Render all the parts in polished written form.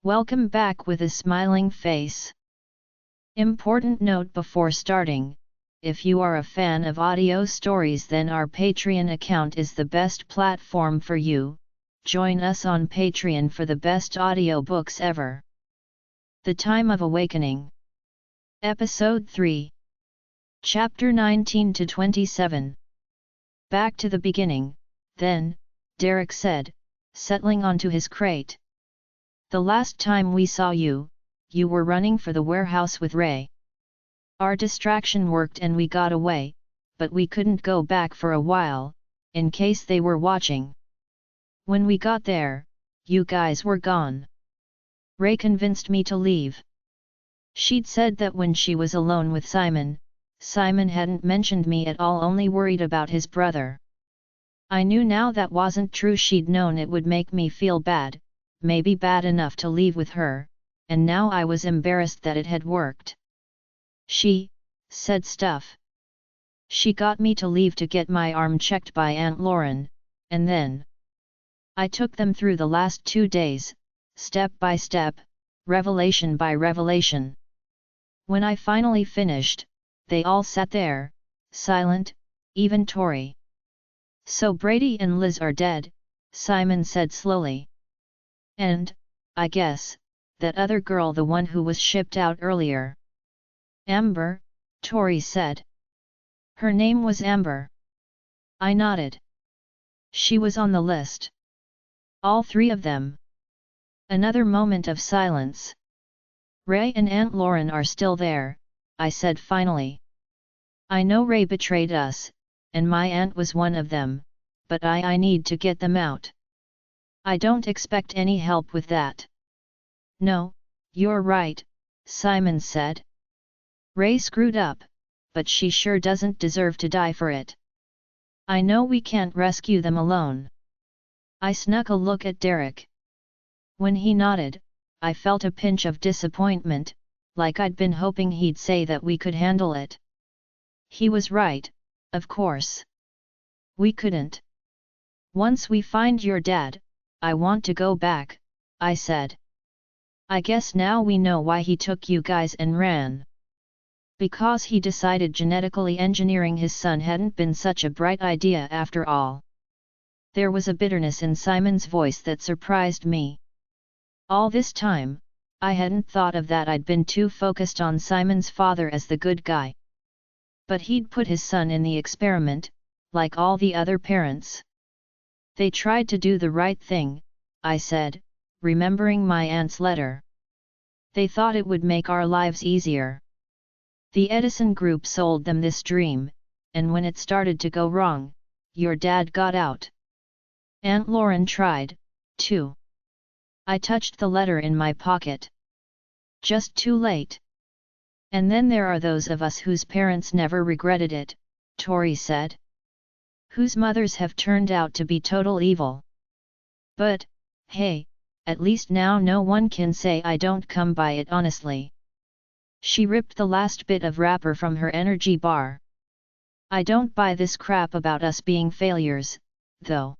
Welcome back with a smiling face. Important note before starting, if you are a fan of audio stories, then our Patreon account is the best platform for you. Join us on Patreon for the best audiobooks ever. The Time of Awakening. Episode 3. Chapter 19 to 27. Back to the beginning, then, Derek said, settling onto his crate. The last time we saw you, you were running for the warehouse with Ray. Our distraction worked and we got away, but we couldn't go back for a while, in case they were watching. When we got there, you guys were gone. Ray convinced me to leave. She'd said that when she was alone with Simon hadn't mentioned me at all, only worried about his brother. I knew now that wasn't true. She'd known it would make me feel bad, maybe bad enough to leave with her, and now I was embarrassed that it had worked. She said stuff. She got me to leave to get my arm checked by Aunt Lauren, and then I took them through the last 2 days, step by step, revelation by revelation. When I finally finished, they all sat there, silent, even Tori. So Brady and Liz are dead, Simon said slowly. And, I guess, that other girl, the one who was shipped out earlier. Amber, Tori said. Her name was Amber. I nodded. She was on the list. All 3 of them. Another moment of silence. Ray and Aunt Lauren are still there, I said finally. I know Ray betrayed us, and my aunt was one of them, but I need to get them out. I don't expect any help with that. No, you're right, Simon said. Ray screwed up, but she sure doesn't deserve to die for it. I know we can't rescue them alone. I snuck a look at Derek. When he nodded, I felt a pinch of disappointment, like I'd been hoping he'd say that we could handle it. He was right, of course. We couldn't. Once we find your dad, I want to go back, I said. I guess now we know why he took you guys and ran. Because he decided genetically engineering his son hadn't been such a bright idea after all. There was a bitterness in Simon's voice that surprised me. All this time, I hadn't thought of that. I'd been too focused on Simon's father as the good guy. But he'd put his son in the experiment, like all the other parents. They tried to do the right thing, I said, remembering my aunt's letter. They thought it would make our lives easier. The Edison Group sold them this dream, and when it started to go wrong, your dad got out. Aunt Lauren tried, too. I touched the letter in my pocket. Just too late. And then there are those of us whose parents never regretted it, Tori said. Whose mothers have turned out to be total evil. But, hey, at least now no one can say I don't come by it honestly. She ripped the last bit of wrapper from her energy bar. I don't buy this crap about us being failures, though.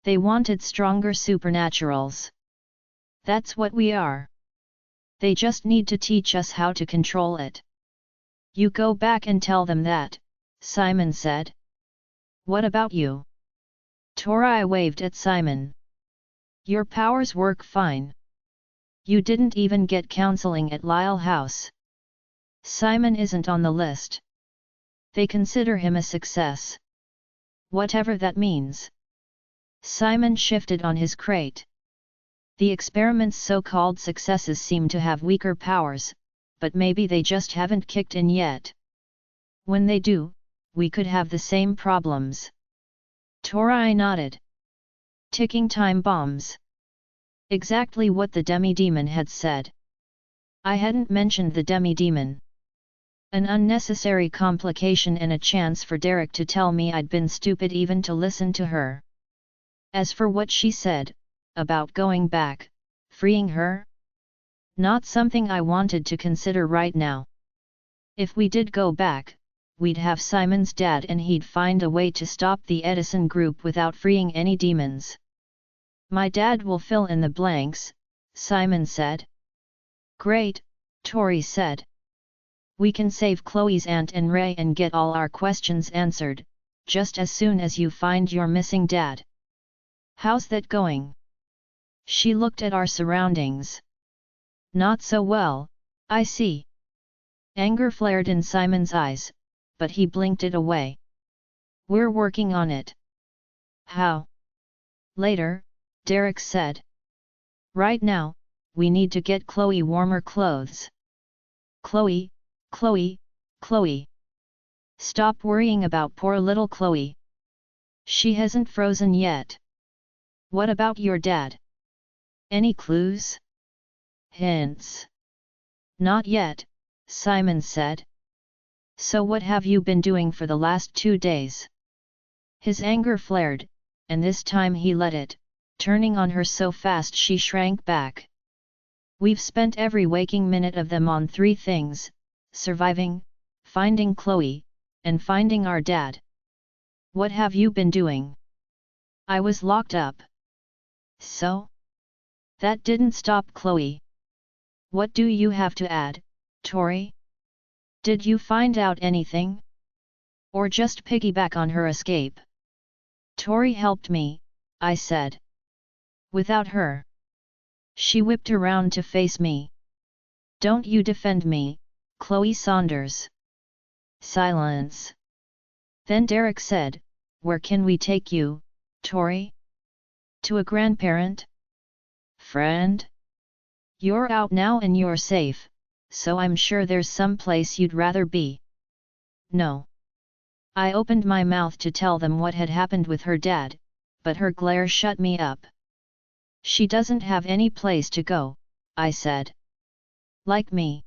They wanted stronger supernaturals. That's what we are. They just need to teach us how to control it. You go back and tell them that, Simon said. What about you? Tori waved at Simon. Your powers work fine. You didn't even get counseling at Lyle House. Simon isn't on the list. They consider him a success. Whatever that means. Simon shifted on his crate. The experiment's so-called successes seem to have weaker powers, but maybe they just haven't kicked in yet. When they do, we could have the same problems. Tori nodded. Ticking time bombs. Exactly what the demi-demon had said. I hadn't mentioned the demi-demon. An unnecessary complication and a chance for Derek to tell me I'd been stupid even to listen to her. As for what she said, about going back, freeing her? Not something I wanted to consider right now. If we did go back, we'd have Simon's dad and he'd find a way to stop the Edison Group without freeing any demons. My dad will fill in the blanks, Simon said. Great, Tori said. We can save Chloe's aunt and Ray and get all our questions answered, just as soon as you find your missing dad. How's that going? She looked at our surroundings. Not so well, I see. Anger flared in Simon's eyes, but he blinked it away. We're working on it. How? Later, Derek said. Right now, we need to get Chloe warmer clothes. Chloe, Chloe, Chloe. Stop worrying about poor little Chloe. She hasn't frozen yet. What about your dad? Any clues? Hints? Not yet, Simon said. So what have you been doing for the last 2 days? His anger flared, and this time he let it, turning on her so fast she shrank back. We've spent every waking minute of them on 3 things: surviving, finding Chloe, and finding our dad. What have you been doing? I was locked up. So? That didn't stop Chloe. What do you have to add, Tori? Did you find out anything? Or just piggyback on her escape? Tori helped me, I said. Without her. She whipped around to face me. Don't you defend me, Chloe Saunders. Silence. Then Derek said, where can we take you, Tori? To a grandparent? Friend? You're out now and you're safe, so I'm sure there's some place you'd rather be. No. I opened my mouth to tell them what had happened with her dad, but her glare shut me up. She doesn't have any place to go, I said. Like me.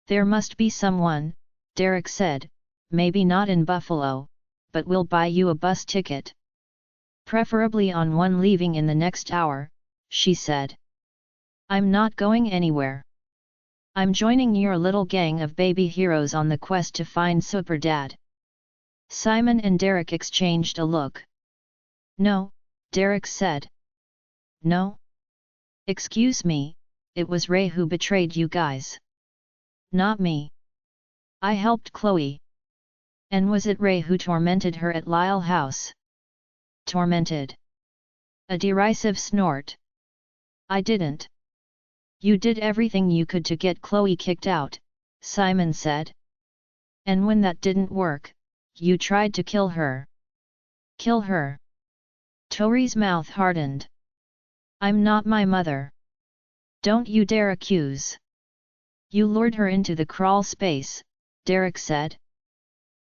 There must be someone, Derek said, maybe not in Buffalo, but we'll buy you a bus ticket. Preferably on one leaving in the next hour, she said. I'm not going anywhere. I'm joining your little gang of baby heroes on the quest to find Super Dad. Simon and Derek exchanged a look. No, Derek said. No? Excuse me, it was Ray who betrayed you guys. Not me. I helped Chloe. And was it Ray who tormented her at Lyle House? Tormented. A derisive snort. I didn't. You did everything you could to get Chloe kicked out, Simon said. And when that didn't work, you tried to kill her. Kill her. Tori's mouth hardened. I'm not my mother. Don't you dare accuse. You lured her into the crawl space, Derek said.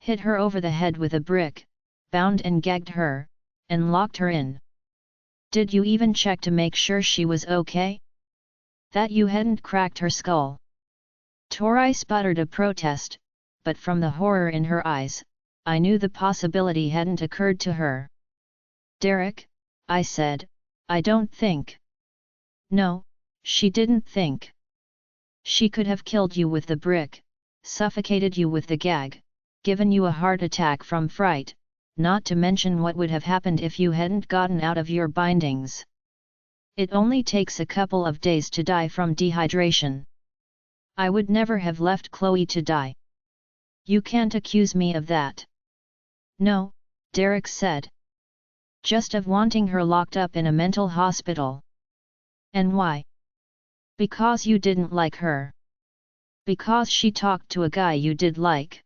Hit her over the head with a brick, bound and gagged her, and locked her in. Did you even check to make sure she was okay? That you hadn't cracked her skull? Tori sputtered a protest, but from the horror in her eyes, I knew the possibility hadn't occurred to her. Derek, I said, I don't think. No, she didn't think. She could have killed you with the brick, suffocated you with the gag, given you a heart attack from fright, not to mention what would have happened if you hadn't gotten out of your bindings. It only takes a couple of days to die from dehydration. I would never have left Chloe to die. You can't accuse me of that. No, Derek said. Just of wanting her locked up in a mental hospital. And why? Because you didn't like her. Because she talked to a guy you did like.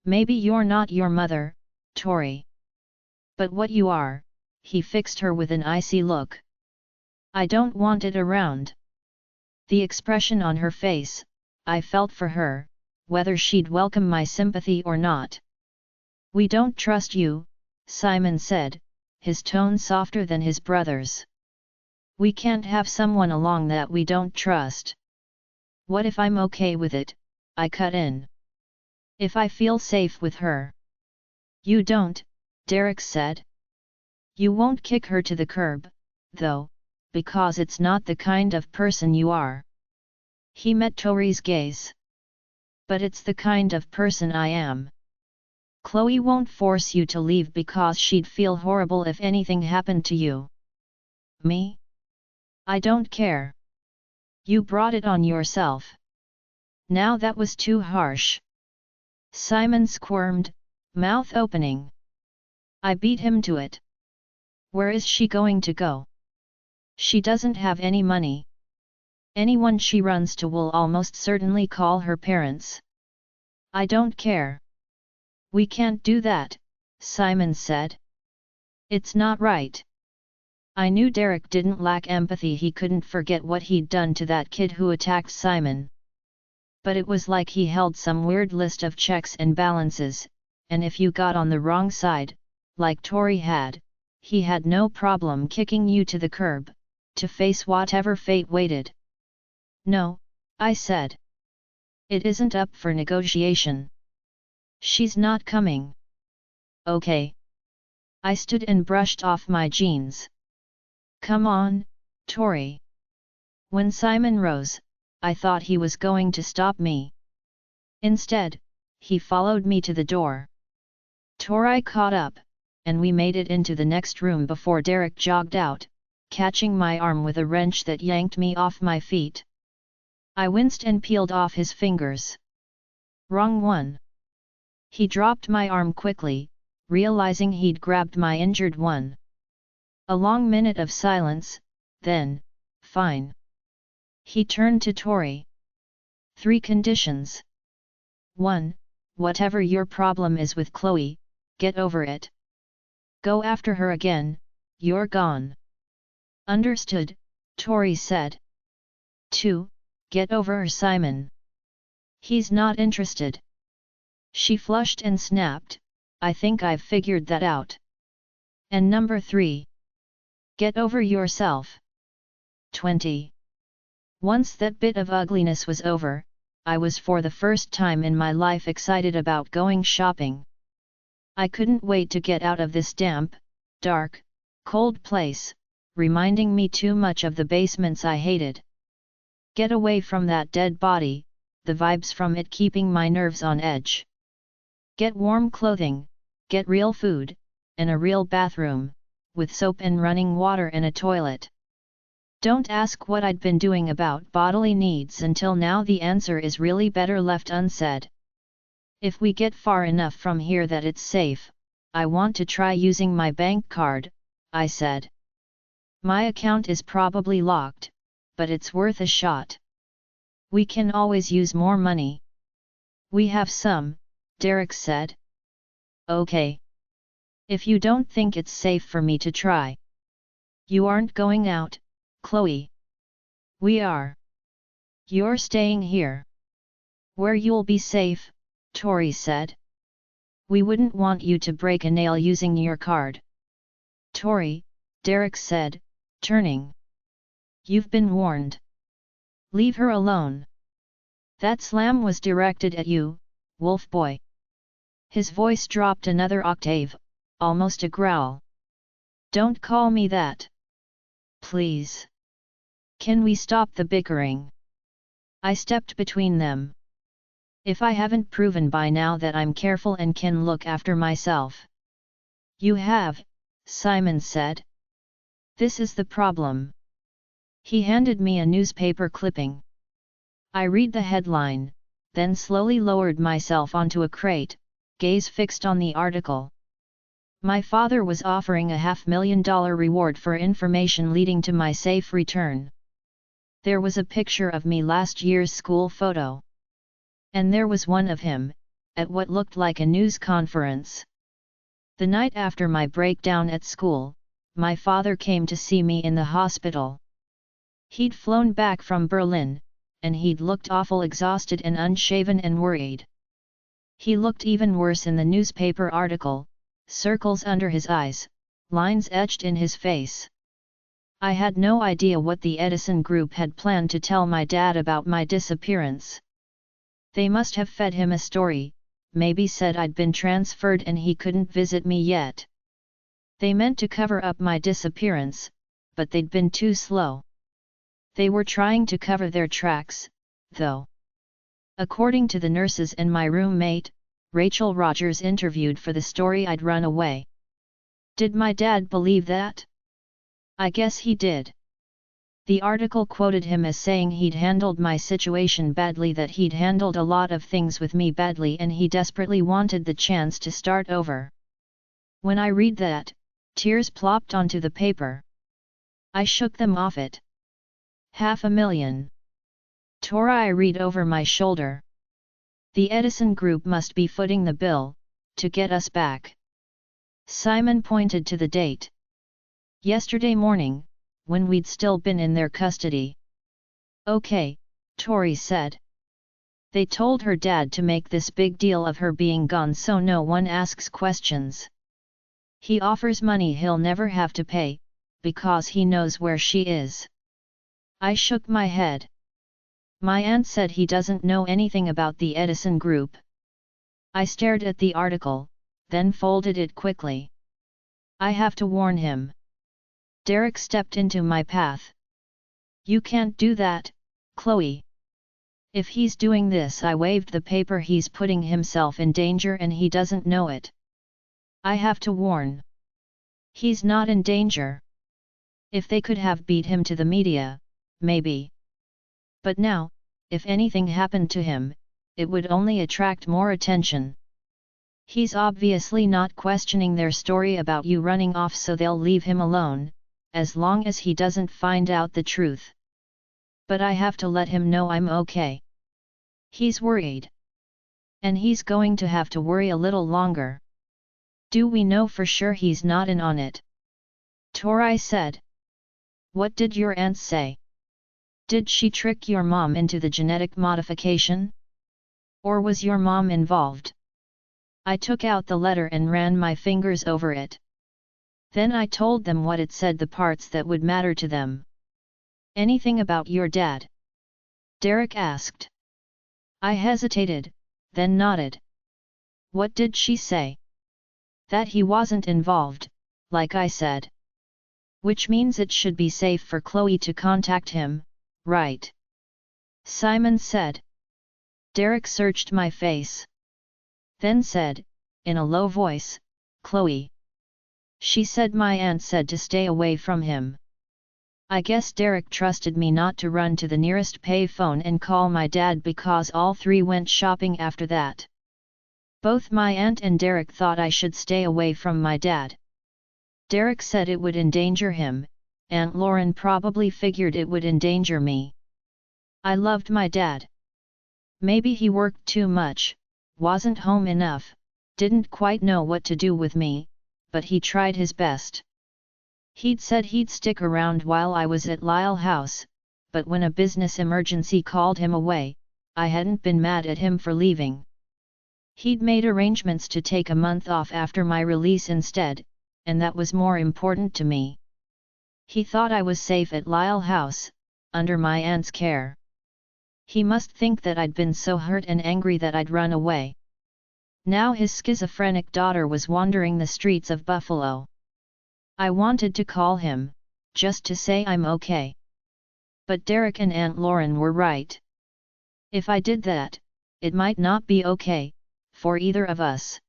Maybe you're not your mother, Tori. But what you are, he fixed her with an icy look. I don't want it around. The expression on her face, I felt for her, whether she'd welcome my sympathy or not. We don't trust you, Simon said, his tone softer than his brother's. We can't have someone along that we don't trust. What if I'm okay with it? I cut in. If I feel safe with her. You don't, Derek said. You won't kick her to the curb, though, because it's not the kind of person you are. He met Tori's gaze. But it's the kind of person I am. Chloe won't force you to leave because she'd feel horrible if anything happened to you. Me? I don't care. You brought it on yourself. Now that was too harsh. Simon squirmed, mouth opening. I beat him to it. Where is she going to go? She doesn't have any money. Anyone she runs to will almost certainly call her parents. I don't care. We can't do that, Simon said. It's not right. I knew Derek didn't lack empathy. He couldn't forget what he'd done to that kid who attacked Simon. But it was like he held some weird list of checks and balances, and if you got on the wrong side, like Tori had, he had no problem kicking you to the curb, to face whatever fate waited. No, I said. It isn't up for negotiation. She's not coming. Okay. I stood and brushed off my jeans. Come on, Tori. When Simon rose, I thought he was going to stop me. Instead, he followed me to the door. Tori caught up, and we made it into the next room before Derek jogged out, catching my arm with a wrench that yanked me off my feet. I winced and peeled off his fingers. Wrong one. He dropped my arm quickly, realizing he'd grabbed my injured one. A long minute of silence, then, fine. He turned to Tori. 3 conditions. 1. Whatever your problem is with Chloe, get over it. Go after her again, you're gone. Understood, Tori said. 2. Get over her Simon. He's not interested. She flushed and snapped, I think I've figured that out. And number 3. Get over yourself. 20. Once that bit of ugliness was over, I was for the first time in my life excited about going shopping. I couldn't wait to get out of this damp, dark, cold place, reminding me too much of the basements I hated. Get away from that dead body, the vibes from it keeping my nerves on edge. Get warm clothing, get real food, and a real bathroom, with soap and running water and a toilet. Don't ask what I'd been doing about bodily needs until now. The answer is really better left unsaid. If we get far enough from here that it's safe, I want to try using my bank card, I said. My account is probably locked, but it's worth a shot. We can always use more money. We have some, Derek said. Okay. If you don't think it's safe for me to try. You aren't going out, Chloe. We are. You're staying here. Where you'll be safe, Tori said. We wouldn't want you to break a nail using your card. Tori, Derek said, turning. You've been warned. Leave her alone. That slam was directed at you, wolf boy. His voice dropped another octave, almost a growl. Don't call me that. Please. Can we stop the bickering? I stepped between them. If I haven't proven by now that I'm careful and can look after myself. You have, Simon said. This is the problem. He handed me a newspaper clipping. I read the headline, then slowly lowered myself onto a crate, gaze fixed on the article. My father was offering a $500,000 reward for information leading to my safe return. There was a picture of me last year's school photo. And there was one of him, at what looked like a news conference. The night after my breakdown at school, my father came to see me in the hospital. He'd flown back from Berlin, and he'd looked awful exhausted and unshaven and worried. He looked even worse in the newspaper article, circles under his eyes, lines etched in his face. I had no idea what the Edison Group had planned to tell my dad about my disappearance. They must have fed him a story, maybe said I'd been transferred and he couldn't visit me yet. They meant to cover up my disappearance, but they'd been too slow. They were trying to cover their tracks, though. According to the nurses and my roommate, Rachel Rogers interviewed for the story I'd run away. Did my dad believe that? I guess he did. The article quoted him as saying he'd handled my situation badly, that he'd handled a lot of things with me badly, and he desperately wanted the chance to start over. When I read that, tears plopped onto the paper. I shook them off it. $500,000. Tora, I read over my shoulder. The Edison Group must be footing the bill, to get us back. Simon pointed to the date. Yesterday morning, when we'd still been in their custody. Okay, Tori said. They told her dad to make this big deal of her being gone so no one asks questions. He offers money he'll never have to pay, because he knows where she is. I shook my head. My aunt said he doesn't know anything about the Edison Group. I stared at the article, then folded it quickly. I have to warn him. Derek stepped into my path. You can't do that, Chloe. If he's doing this, I waved the paper, he's putting himself in danger and he doesn't know it. I have to warn. He's not in danger. If they could have beat him to the media, maybe. But now, if anything happened to him, it would only attract more attention. He's obviously not questioning their story about you running off, so they'll leave him alone, as long as he doesn't find out the truth. But I have to let him know I'm okay. He's worried. And he's going to have to worry a little longer. Do we know for sure he's not in on it? Tori said. What did your aunt say? Did she trick your mom into the genetic modification? Or was your mom involved? I took out the letter and ran my fingers over it. Then I told them what it said, the parts that would matter to them. Anything about your dad? Derek asked. I hesitated, then nodded. What did she say? That he wasn't involved, like I said. Which means it should be safe for Chloe to contact him, right? Simon said. Derek searched my face. Then said, in a low voice, Chloe. She said my aunt said to stay away from him. I guess Derek trusted me not to run to the nearest payphone and call my dad, because all three went shopping after that. Both my aunt and Derek thought I should stay away from my dad. Derek said it would endanger him, Aunt Lauren probably figured it would endanger me. I loved my dad. Maybe he worked too much, wasn't home enough, didn't quite know what to do with me, but he tried his best. He'd said he'd stick around while I was at Lyle House, but when a business emergency called him away, I hadn't been mad at him for leaving. He'd made arrangements to take a month off after my release instead, and that was more important to me. He thought I was safe at Lyle House, under my aunt's care. He must think that I'd been so hurt and angry that I'd run away. Now his schizophrenic daughter was wandering the streets of Buffalo. I wanted to call him, just to say I'm okay. But Derek and Aunt Lauren were right. If I did that, it might not be okay, for either of us.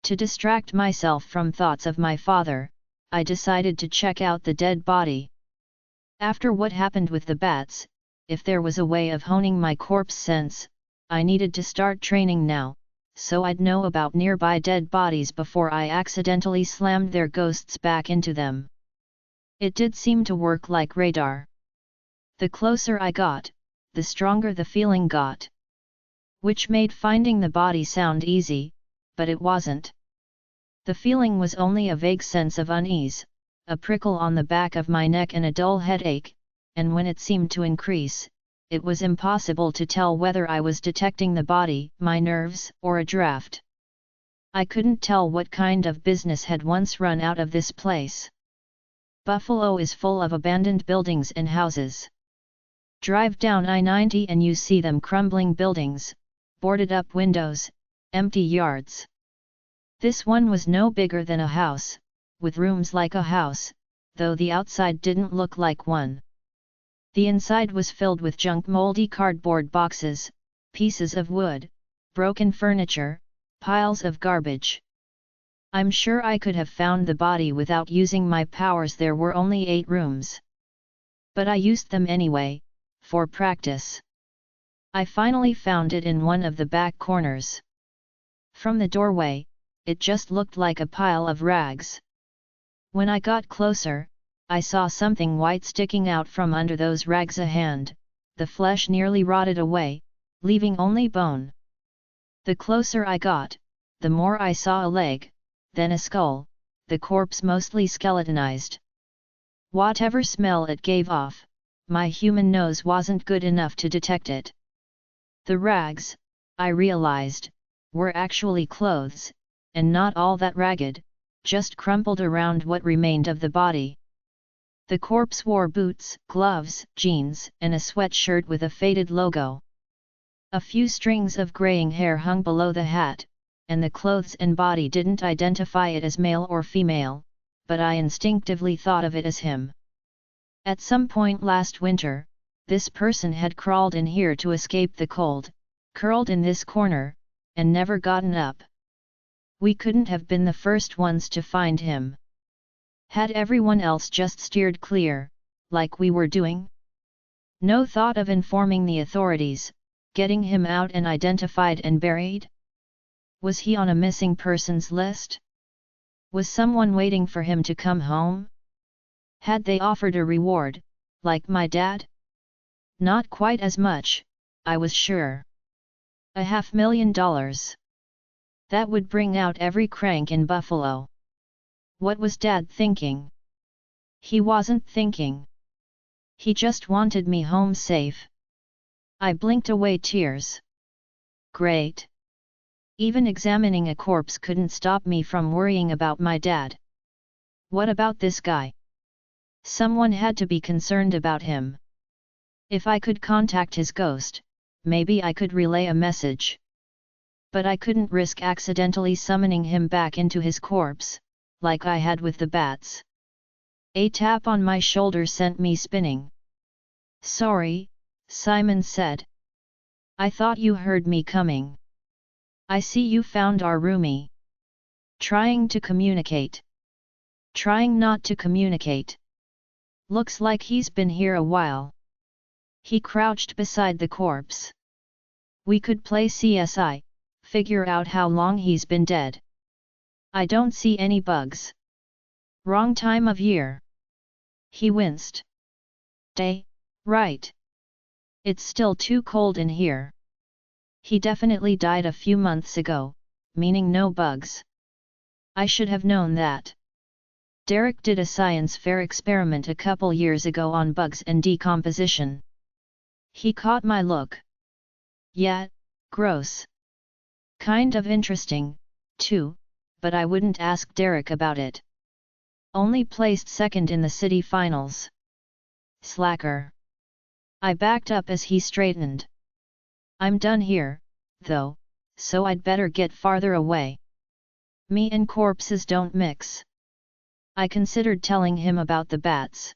To distract myself from thoughts of my father, I decided to check out the dead body. After what happened with the bats, if there was a way of honing my corpse sense, I needed to start training now, so I'd know about nearby dead bodies before I accidentally slammed their ghosts back into them. It did seem to work like radar. The closer I got, the stronger the feeling got. Which made finding the body sound easy, but it wasn't. The feeling was only a vague sense of unease, a prickle on the back of my neck and a dull headache, and when it seemed to increase, it was impossible to tell whether I was detecting the body, my nerves, or a draft. I couldn't tell what kind of business had once run out of this place. Buffalo is full of abandoned buildings and houses. Drive down I-90 and you see them: crumbling buildings, boarded up windows, empty yards. This one was no bigger than a house, with rooms like a house, though the outside didn't look like one. The inside was filled with junk, moldy cardboard boxes, pieces of wood, broken furniture, piles of garbage. I'm sure I could have found the body without using my powers. There were only 8 rooms. But I used them anyway, for practice. I finally found it in one of the back corners. From the doorway, it just looked like a pile of rags. When I got closer, I saw something white sticking out from under those rags, a hand. The flesh nearly rotted away, leaving only bone. The closer I got, the more I saw a leg, then a skull, the corpse mostly skeletonized. Whatever smell it gave off, my human nose wasn't good enough to detect it. The rags, I realized, were actually clothes, and not all that ragged, just crumpled around what remained of the body. The corpse wore boots, gloves, jeans, and a sweatshirt with a faded logo. A few strings of graying hair hung below the hat, and the clothes and body didn't identify it as male or female, but I instinctively thought of it as him. At some point last winter, this person had crawled in here to escape the cold, curled in this corner, and never gotten up. We couldn't have been the first ones to find him. Had everyone else just steered clear, like we were doing? No thought of informing the authorities, getting him out and identified and buried? Was he on a missing persons list? Was someone waiting for him to come home? Had they offered a reward, like my dad? Not quite as much, I was sure. $500,000. That would bring out every crank in Buffalo. What was Dad thinking? He wasn't thinking. He just wanted me home safe. I blinked away tears. Great. Even examining a corpse couldn't stop me from worrying about my dad. What about this guy? Someone had to be concerned about him. If I could contact his ghost, maybe I could relay a message. But I couldn't risk accidentally summoning him back into his corpse, like I had with the bats. A tap on my shoulder sent me spinning. Sorry, Simon said. I thought you heard me coming. I see you found our roomie. Trying to communicate. Trying not to communicate. Looks like he's been here a while. He crouched beside the corpse. We could play CSI, figure out how long he's been dead. I don't see any bugs. Wrong time of year. He winced. Day, right. It's still too cold in here. He definitely died a few months ago, meaning no bugs. I should have known that. Derek did a science fair experiment a couple years ago on bugs and decomposition. He caught my look. Yeah, gross. Kind of interesting, too, but I wouldn't ask Derek about it. Only placed second in the city finals. Slacker. I backed up as he straightened. I'm done here, though, so I'd better get farther away. Me and corpses don't mix. I considered telling him about the bats.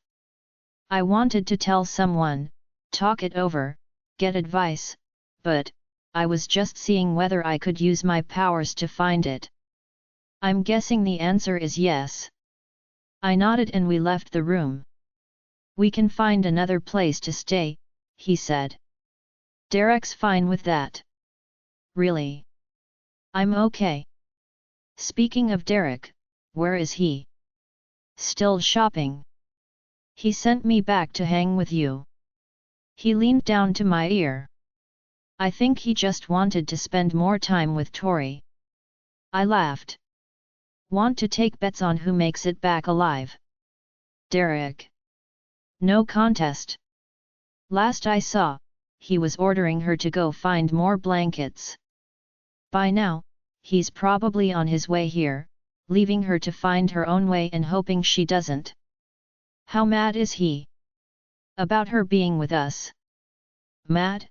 I wanted to tell someone, talk it over, get advice, but I was just seeing whether I could use my powers to find it. I'm guessing the answer is yes. I nodded and we left the room. We can find another place to stay, he said. Derek's fine with that. Really? I'm okay. Speaking of Derek, where is he? Still shopping. He sent me back to hang with you. He leaned down to my ear. I think he just wanted to spend more time with Tori. I laughed. Want to take bets on who makes it back alive? Derek. No contest. Last I saw, he was ordering her to go find more blankets. By now, he's probably on his way here, leaving her to find her own way and hoping she doesn't. How mad is he? About her being with us. Mad?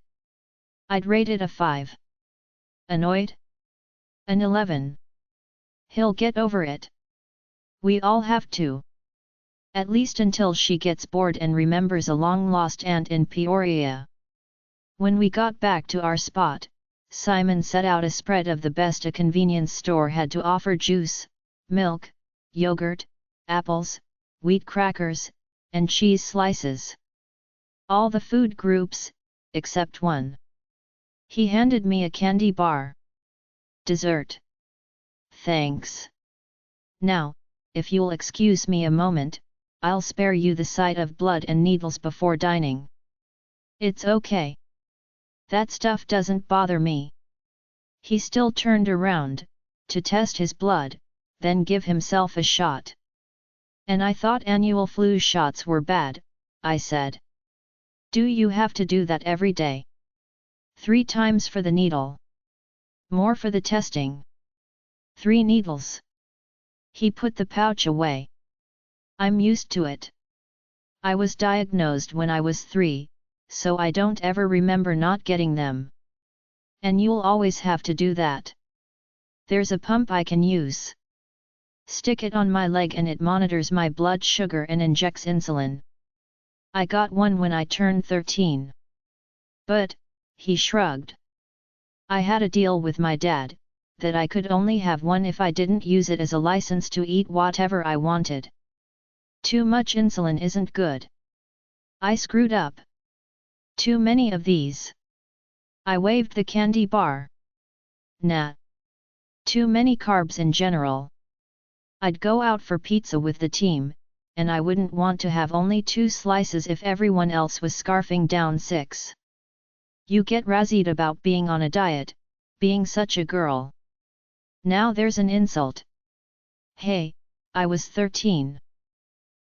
I'd rate it a 5. Annoyed? An 11. He'll get over it. We all have to. At least until she gets bored and remembers a long-lost aunt in Peoria. When we got back to our spot, Simon set out a spread of the best a convenience store had to offer: juice, milk, yogurt, apples, wheat crackers, and cheese slices. All the food groups, except one. He handed me a candy bar. Dessert. Thanks. Now, if you'll excuse me a moment, I'll spare you the sight of blood and needles before dining. It's okay. That stuff doesn't bother me. He still turned around, to test his blood, then give himself a shot. And I thought annual flu shots were bad, I said. Do you have to do that every day? 3 times for the needle. More for the testing. 3 needles. He put the pouch away. I'm used to it. I was diagnosed when I was 3, so I don't ever remember not getting them. And you'll always have to do that. There's a pump I can use. Stick it on my leg and it monitors my blood sugar and injects insulin. I got one when I turned 13. But, he shrugged. I had a deal with my dad, that I could only have one if I didn't use it as a license to eat whatever I wanted. Too much insulin isn't good. I screwed up. Too many of these. I waved the candy bar. Nah. Too many carbs in general. I'd go out for pizza with the team, and I wouldn't want to have only 2 slices if everyone else was scarfing down 6. You get razzied about being on a diet, being such a girl. Now there's an insult. Hey, I was 13.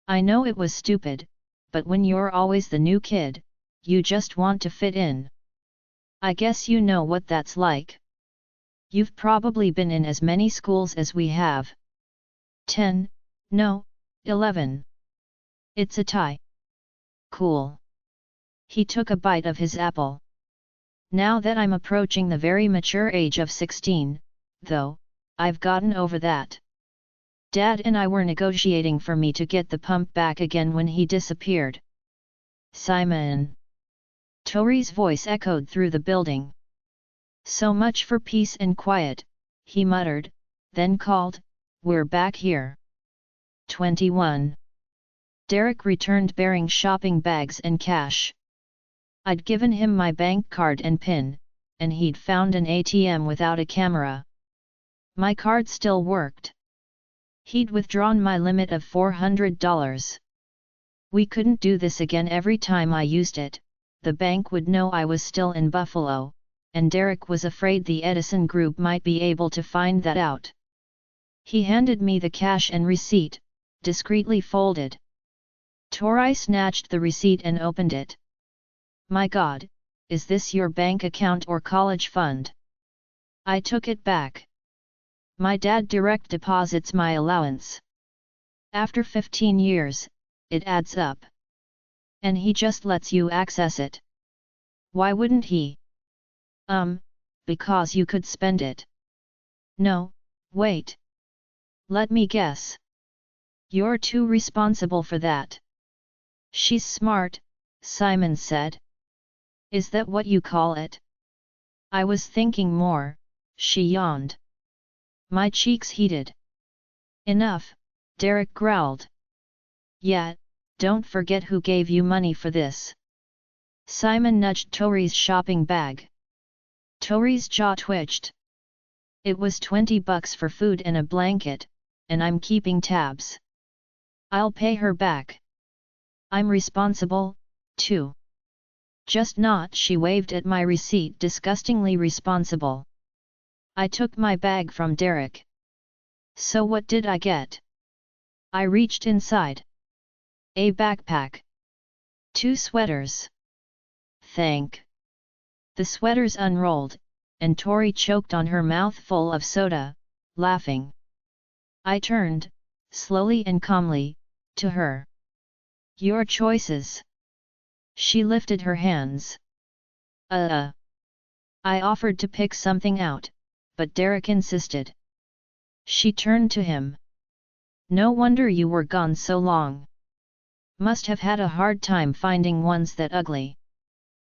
I know it was stupid, but when you're always the new kid, you just want to fit in. I guess you know what that's like. You've probably been in as many schools as we have. 10, no, 11. It's a tie. Cool. He took a bite of his apple. Now that I'm approaching the very mature age of 16, though, I've gotten over that. Dad and I were negotiating for me to get the pump back again when he disappeared. Simon. Tori's voice echoed through the building. So much for peace and quiet, he muttered, then called, we're back here. 21. Derek returned bearing shopping bags and cash. I'd given him my bank card and PIN, and he'd found an ATM without a camera. My card still worked. He'd withdrawn my limit of $400. We couldn't do this again. Every time I used it, the bank would know I was still in Buffalo, and Derek was afraid the Edison Group might be able to find that out. He handed me the cash and receipt, discreetly folded. Tori snatched the receipt and opened it. My God, is this your bank account or college fund? I took it back. My dad direct deposits my allowance. After 15 years, it adds up. And he just lets you access it. Why wouldn't he? Because you could spend it. No, wait. Let me guess. You're too responsible for that. She's smart, Simon said. Is that what you call it? I was thinking more, she yawned. My cheeks heated. Enough, Derek growled. Yeah, don't forget who gave you money for this. Simon nudged Tori's shopping bag. Tori's jaw twitched. It was $20 for food and a blanket, and I'm keeping tabs. I'll pay her back. I'm responsible, too. Just not, she waved at my receipt, disgustingly responsible. I took my bag from Derek. So what did I get? I reached inside. A backpack. 2 sweaters. Thank. The sweaters unrolled, and Tori choked on her mouth full of soda, laughing. I turned, slowly and calmly, to her. Your choices. She lifted her hands. I offered to pick something out, but Derek insisted. She turned to him. No wonder you were gone so long. Must have had a hard time finding ones that ugly.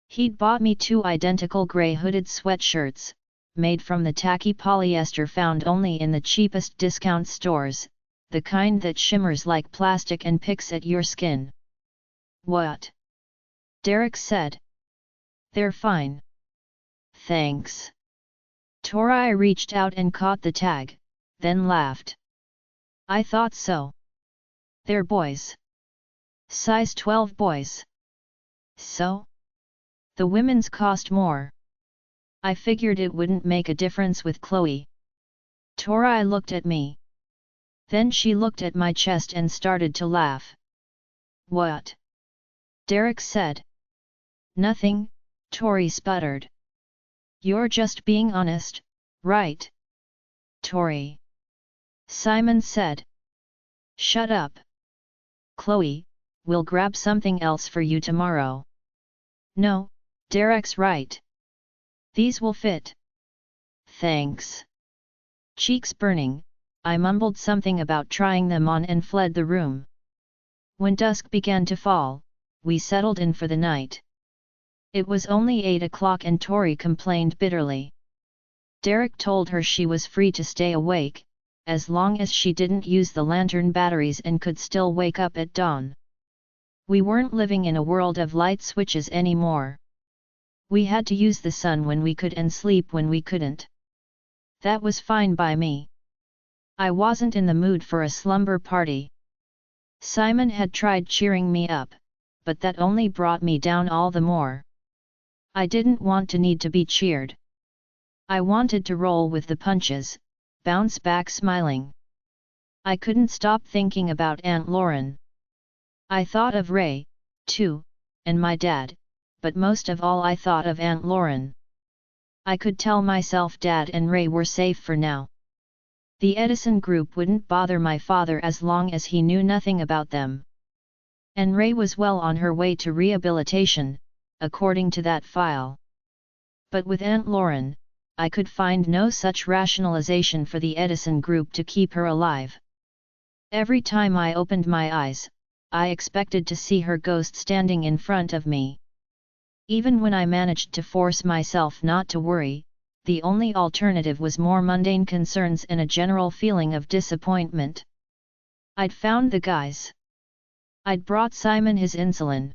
He'd bought me 2 identical grey hooded sweatshirts, made from the tacky polyester found only in the cheapest discount stores, the kind that shimmers like plastic and picks at your skin. What? Derek said. They're fine. Thanks. Tori reached out and caught the tag, then laughed. I thought so. They're boys. Size 12 boys. So? The women's cost more. I figured it wouldn't make a difference with Chloe. Tori looked at me. Then she looked at my chest and started to laugh. What? Derek said. Nothing, Tori sputtered. You're just being honest, right? Tori. Simon said. Shut up. Chloe, we'll grab something else for you tomorrow. No, Derek's right. These will fit. Thanks. Cheeks burning, I mumbled something about trying them on and fled the room. When dusk began to fall, we settled in for the night. It was only 8 o'clock and Tori complained bitterly. Derek told her she was free to stay awake, as long as she didn't use the lantern batteries and could still wake up at dawn. We weren't living in a world of light switches anymore. We had to use the sun when we could and sleep when we couldn't. That was fine by me. I wasn't in the mood for a slumber party. Simon had tried cheering me up, but that only brought me down all the more. I didn't want to need to be cheered. I wanted to roll with the punches, bounce back smiling. I couldn't stop thinking about Aunt Lauren. I thought of Ray, too, and my dad, but most of all I thought of Aunt Lauren. I could tell myself Dad and Ray were safe for now. The Edison group wouldn't bother my father as long as he knew nothing about them. And Ray was well on her way to rehabilitation, according to that file. But with Aunt Lauren, I could find no such rationalization for the Edison group to keep her alive. Every time I opened my eyes, I expected to see her ghost standing in front of me. Even when I managed to force myself not to worry, the only alternative was more mundane concerns and a general feeling of disappointment. I'd found the guys. I'd brought Simon his insulin.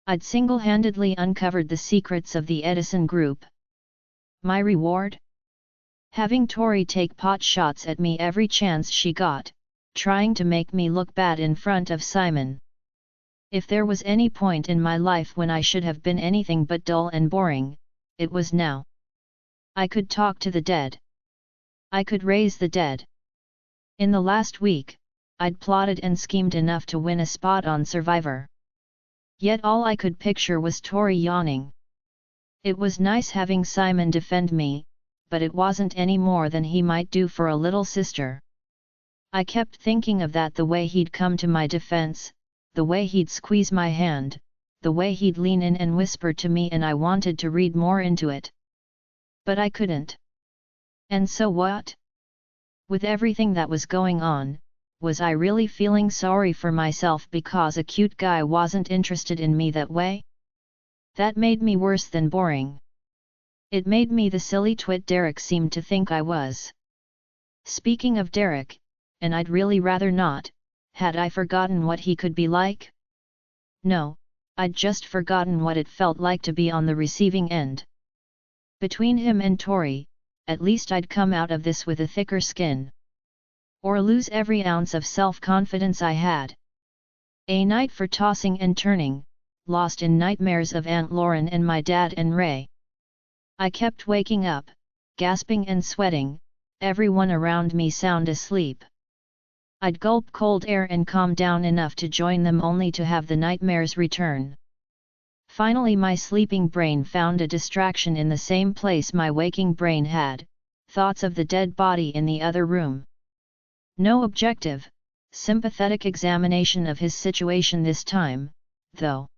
I'd single-handedly uncovered the secrets of the Edison group. My reward? Having Tori take pot shots at me every chance she got, trying to make me look bad in front of Simon. If there was any point in my life when I should have been anything but dull and boring, it was now. I could talk to the dead. I could raise the dead. In the last week, I'd plotted and schemed enough to win a spot on Survivor. Yet all I could picture was Tori yawning. It was nice having Simon defend me, but it wasn't any more than he might do for a little sister. I kept thinking of that, the way he'd come to my defense, the way he'd squeeze my hand, the way he'd lean in and whisper to me, and I wanted to read more into it. But I couldn't. And so what? With everything that was going on, was I really feeling sorry for myself because a cute guy wasn't interested in me that way? That made me worse than boring. It made me the silly twit Derek seemed to think I was. Speaking of Derek, and I'd really rather not, had I forgotten what he could be like? No, I'd just forgotten what it felt like to be on the receiving end. Between him and Tori, at least I'd come out of this with a thicker skin. Or lose every ounce of self-confidence I had. A night for tossing and turning, lost in nightmares of Aunt Lauren and my dad and Ray. I kept waking up, gasping and sweating, everyone around me sound asleep. I'd gulp cold air and calm down enough to join them only to have the nightmares return. Finally my sleeping brain found a distraction in the same place my waking brain had, thoughts of the dead body in the other room. No objective, sympathetic examination of his situation this time, though.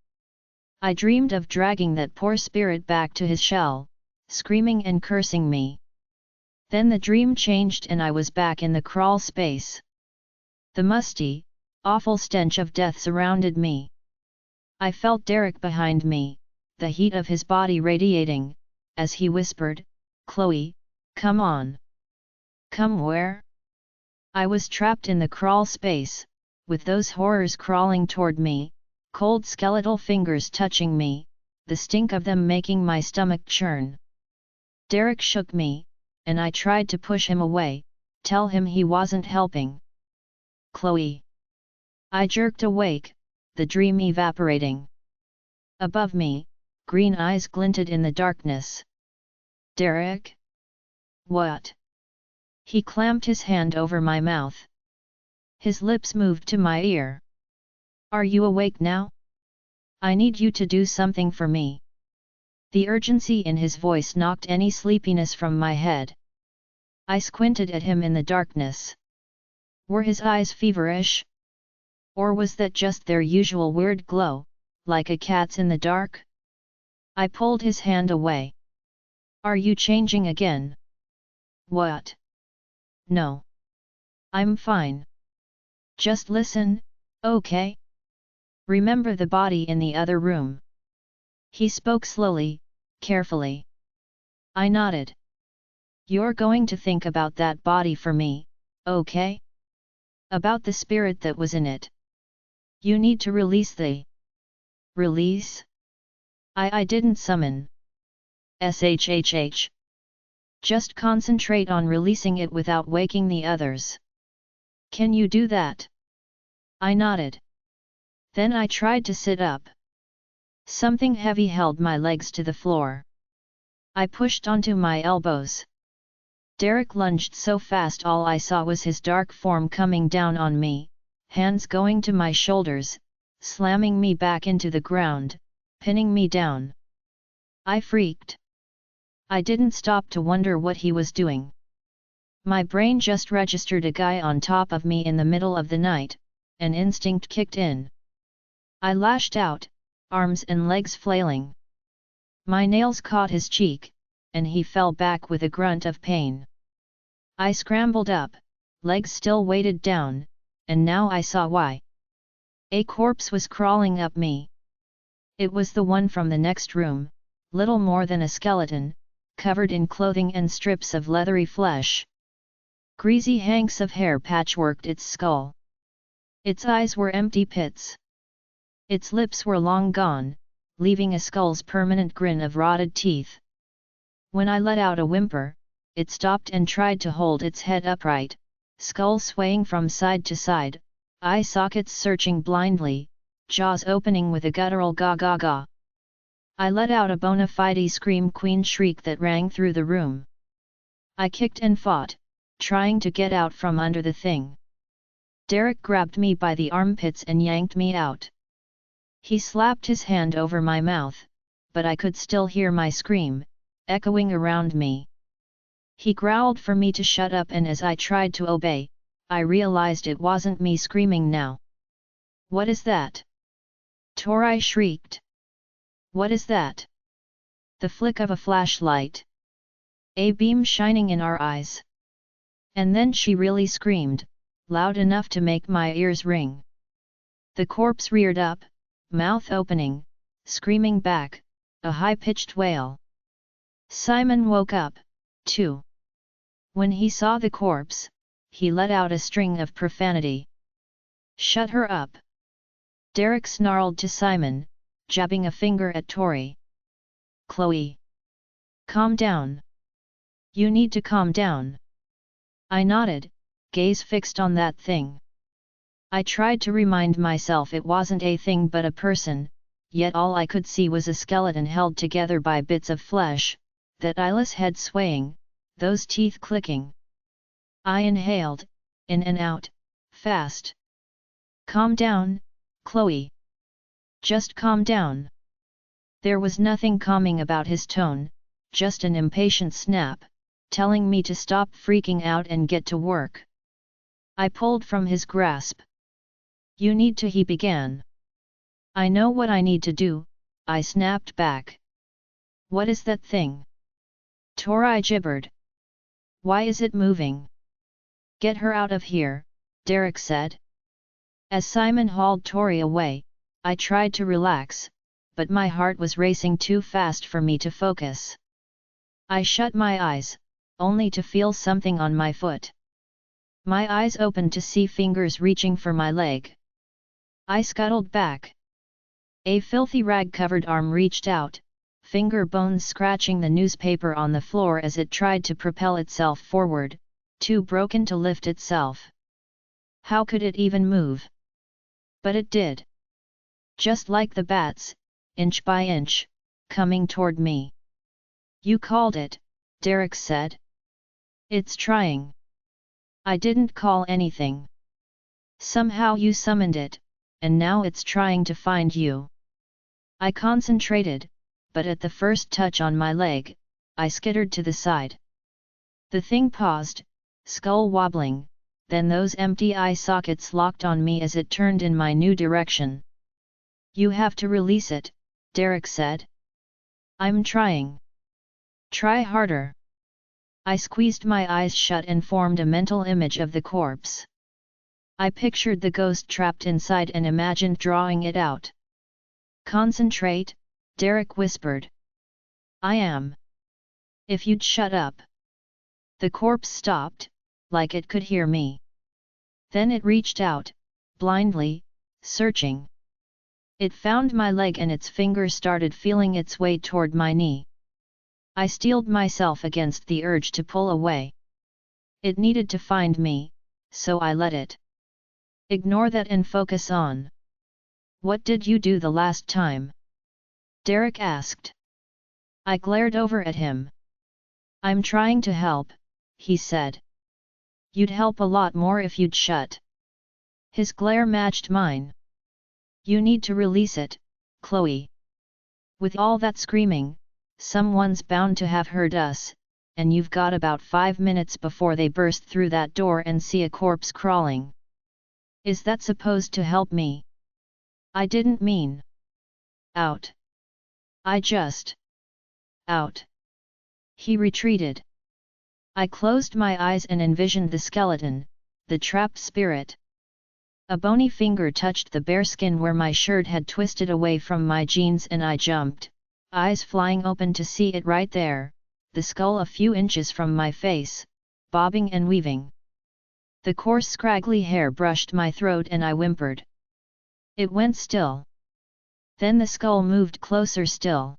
I dreamed of dragging that poor spirit back to his shell, screaming and cursing me. Then the dream changed and I was back in the crawl space. The musty, awful stench of death surrounded me. I felt Derek behind me, the heat of his body radiating, as he whispered, "Chloe, come on." Come where? I was trapped in the crawl space, with those horrors crawling toward me, cold skeletal fingers touching me, the stink of them making my stomach churn. Derek shook me, and I tried to push him away, tell him he wasn't helping. Chloe. I jerked awake, the dream evaporating. Above me, green eyes glinted in the darkness. Derek? What? He clamped his hand over my mouth. His lips moved to my ear. Are you awake now? I need you to do something for me. The urgency in his voice knocked any sleepiness from my head. I squinted at him in the darkness. Were his eyes feverish? Or was that just their usual weird glow, like a cat's in the dark? I pulled his hand away. Are you changing again? What? No. I'm fine. Just listen, okay? Remember the body in the other room. He spoke slowly, carefully. I nodded. You're going to think about that body for me, okay? About the spirit that was in it. You need to release the... Release? I didn't summon. SHHH. Just concentrate on releasing it without waking the others. Can you do that? I nodded. Then I tried to sit up. Something heavy held my legs to the floor. I pushed onto my elbows. Derek lunged so fast all I saw was his dark form coming down on me, hands going to my shoulders, slamming me back into the ground, pinning me down. I freaked. I didn't stop to wonder what he was doing. My brain just registered a guy on top of me in the middle of the night, an instinct kicked in. I lashed out, arms and legs flailing. My nails caught his cheek, and he fell back with a grunt of pain. I scrambled up, legs still weighted down, and now I saw why. A corpse was crawling up me. It was the one from the next room, little more than a skeleton, covered in clothing and strips of leathery flesh. Greasy hanks of hair patchworked its skull. Its eyes were empty pits. Its lips were long gone, leaving a skull's permanent grin of rotted teeth. When I let out a whimper, it stopped and tried to hold its head upright, skull swaying from side to side, eye sockets searching blindly, jaws opening with a guttural ga-ga-ga. I let out a bona fide scream queen shriek that rang through the room. I kicked and fought, trying to get out from under the thing. Derek grabbed me by the armpits and yanked me out. He slapped his hand over my mouth, but I could still hear my scream, echoing around me. He growled for me to shut up, and as I tried to obey, I realized it wasn't me screaming now. What is that? Tori shrieked. What is that? The flick of a flashlight. A beam shining in our eyes. And then she really screamed, loud enough to make my ears ring. The corpse reared up, mouth opening, screaming back, a high-pitched wail. Simon woke up, too. When he saw the corpse, he let out a string of profanity. Shut her up! Derek snarled to Simon, jabbing a finger at Tori. Chloe! Calm down! You need to calm down! I nodded, gaze fixed on that thing. I tried to remind myself it wasn't a thing but a person, yet all I could see was a skeleton held together by bits of flesh, that eyeless head swaying, those teeth clicking. I inhaled, in and out, fast. Calm down, Chloe. Just calm down. There was nothing calming about his tone, just an impatient snap, telling me to stop freaking out and get to work. I pulled from his grasp. You need to, he began. I know what I need to do, I snapped back. What is that thing? Tori gibbered. Why is it moving? Get her out of here, Derek said. As Simon hauled Tori away, I tried to relax, but my heart was racing too fast for me to focus. I shut my eyes, only to feel something on my foot. My eyes opened to see fingers reaching for my leg. I scuttled back. A filthy rag-covered arm reached out, finger bones scratching the newspaper on the floor as it tried to propel itself forward, too broken to lift itself. How could it even move? But it did. Just like the bats, inch by inch, coming toward me. You called it, Derek said. It's trying. I didn't call anything. Somehow you summoned it, and now it's trying to find you. I concentrated, but at the first touch on my leg, I skittered to the side. The thing paused, skull wobbling, then those empty eye sockets locked on me as it turned in my new direction. You have to release it, Derek said. I'm trying. Try harder. I squeezed my eyes shut and formed a mental image of the corpse. I pictured the ghost trapped inside and imagined drawing it out. Concentrate, Derek whispered. I am. If you'd shut up. The corpse stopped, like it could hear me. Then it reached out, blindly, searching. It found my leg and its finger started feeling its way toward my knee. I steeled myself against the urge to pull away. It needed to find me, so I let it. Ignore that and focus on. What did you do the last time? Derek asked. I glared over at him. I'm trying to help, he said. You'd help a lot more if you'd shut. His glare matched mine. You need to release it, Chloe. With all that screaming, someone's bound to have heard us, and you've got about 5 minutes before they burst through that door and see a corpse crawling. Is that supposed to help me? I didn't mean. Out. I just. Out. He retreated. I closed my eyes and envisioned the skeleton, the trapped spirit. A bony finger touched the bare skin where my shirt had twisted away from my jeans and I jumped, eyes flying open to see it right there, the skull a few inches from my face, bobbing and weaving. The coarse scraggly hair brushed my throat and I whimpered. It went still. Then the skull moved closer still.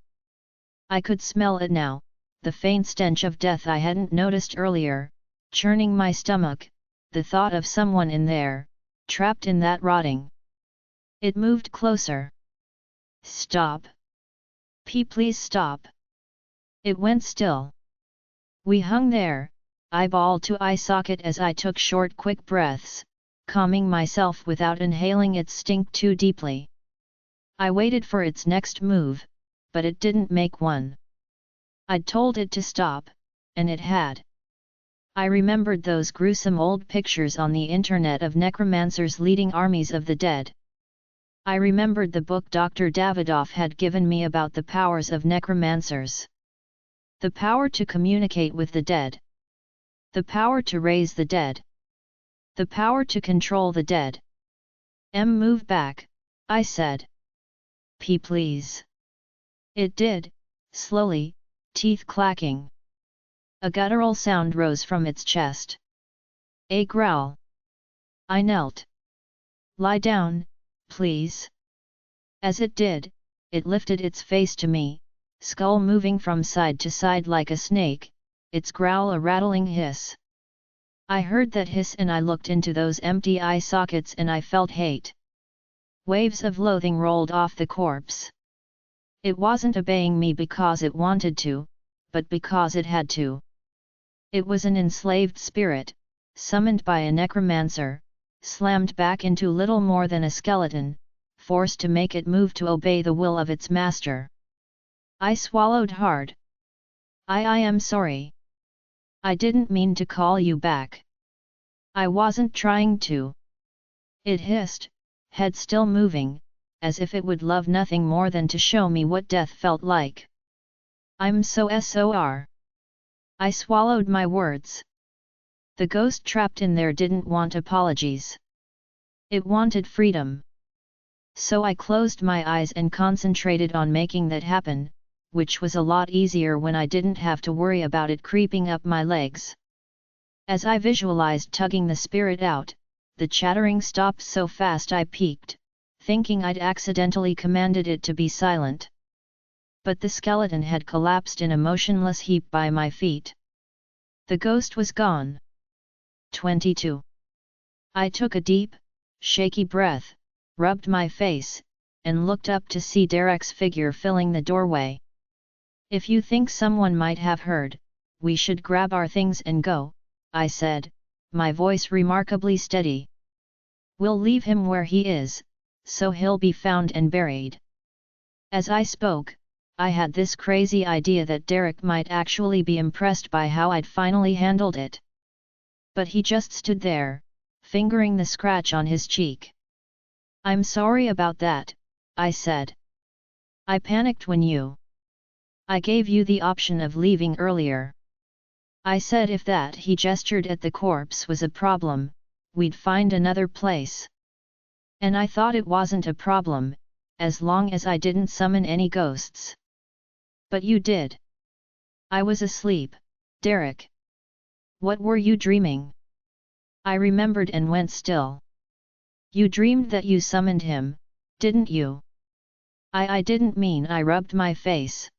I could smell it now, the faint stench of death I hadn't noticed earlier, churning my stomach, the thought of someone in there, trapped in that rotting. It moved closer. Stop. Please stop. It went still. We hung there, eyeball to eye socket as I took short quick breaths, calming myself without inhaling its stink too deeply. I waited for its next move, but it didn't make one. I'd told it to stop, and it had. I remembered those gruesome old pictures on the internet of necromancers leading armies of the dead. I remembered the book Dr. Davidoff had given me about the powers of necromancers. The power to communicate with the dead. The power to raise the dead. The power to control the dead. Move back, I said. Please. It did, slowly, teeth clacking. A guttural sound rose from its chest. A growl. I knelt. Lie down, please. As it did, it lifted its face to me, skull moving from side to side like a snake, its growl a rattling hiss. I heard that hiss and I looked into those empty eye sockets and I felt hate. Waves of loathing rolled off the corpse. It wasn't obeying me because it wanted to, but because it had to. It was an enslaved spirit, summoned by a necromancer, slammed back into little more than a skeleton, forced to make it move to obey the will of its master. I swallowed hard. I am sorry. I didn't mean to call you back. I wasn't trying to. It hissed, head still moving, as if it would love nothing more than to show me what death felt like. I'm so sorry. I swallowed my words. The ghost trapped in there didn't want apologies. It wanted freedom. So I closed my eyes and concentrated on making that happen, which was a lot easier when I didn't have to worry about it creeping up my legs. As I visualized tugging the spirit out, the chattering stopped so fast I peeked, thinking I'd accidentally commanded it to be silent. But the skeleton had collapsed in a motionless heap by my feet. The ghost was gone. 22. I took a deep, shaky breath, rubbed my face, and looked up to see Derek's figure filling the doorway. "If you think someone might have heard, we should grab our things and go," I said, my voice remarkably steady. "We'll leave him where he is, so he'll be found and buried." As I spoke, I had this crazy idea that Derek might actually be impressed by how I'd finally handled it. But he just stood there, fingering the scratch on his cheek. "I'm sorry about that," I said. "I panicked when I gave you the option of leaving earlier. I said if that," he gestured at the corpse, "was a problem, we'd find another place. And I thought it wasn't a problem, as long as I didn't summon any ghosts. But you did." "I was asleep, Derek." "What were you dreaming?" I remembered and went still. "You dreamed that you summoned him, didn't you?" I didn't mean." I rubbed my face.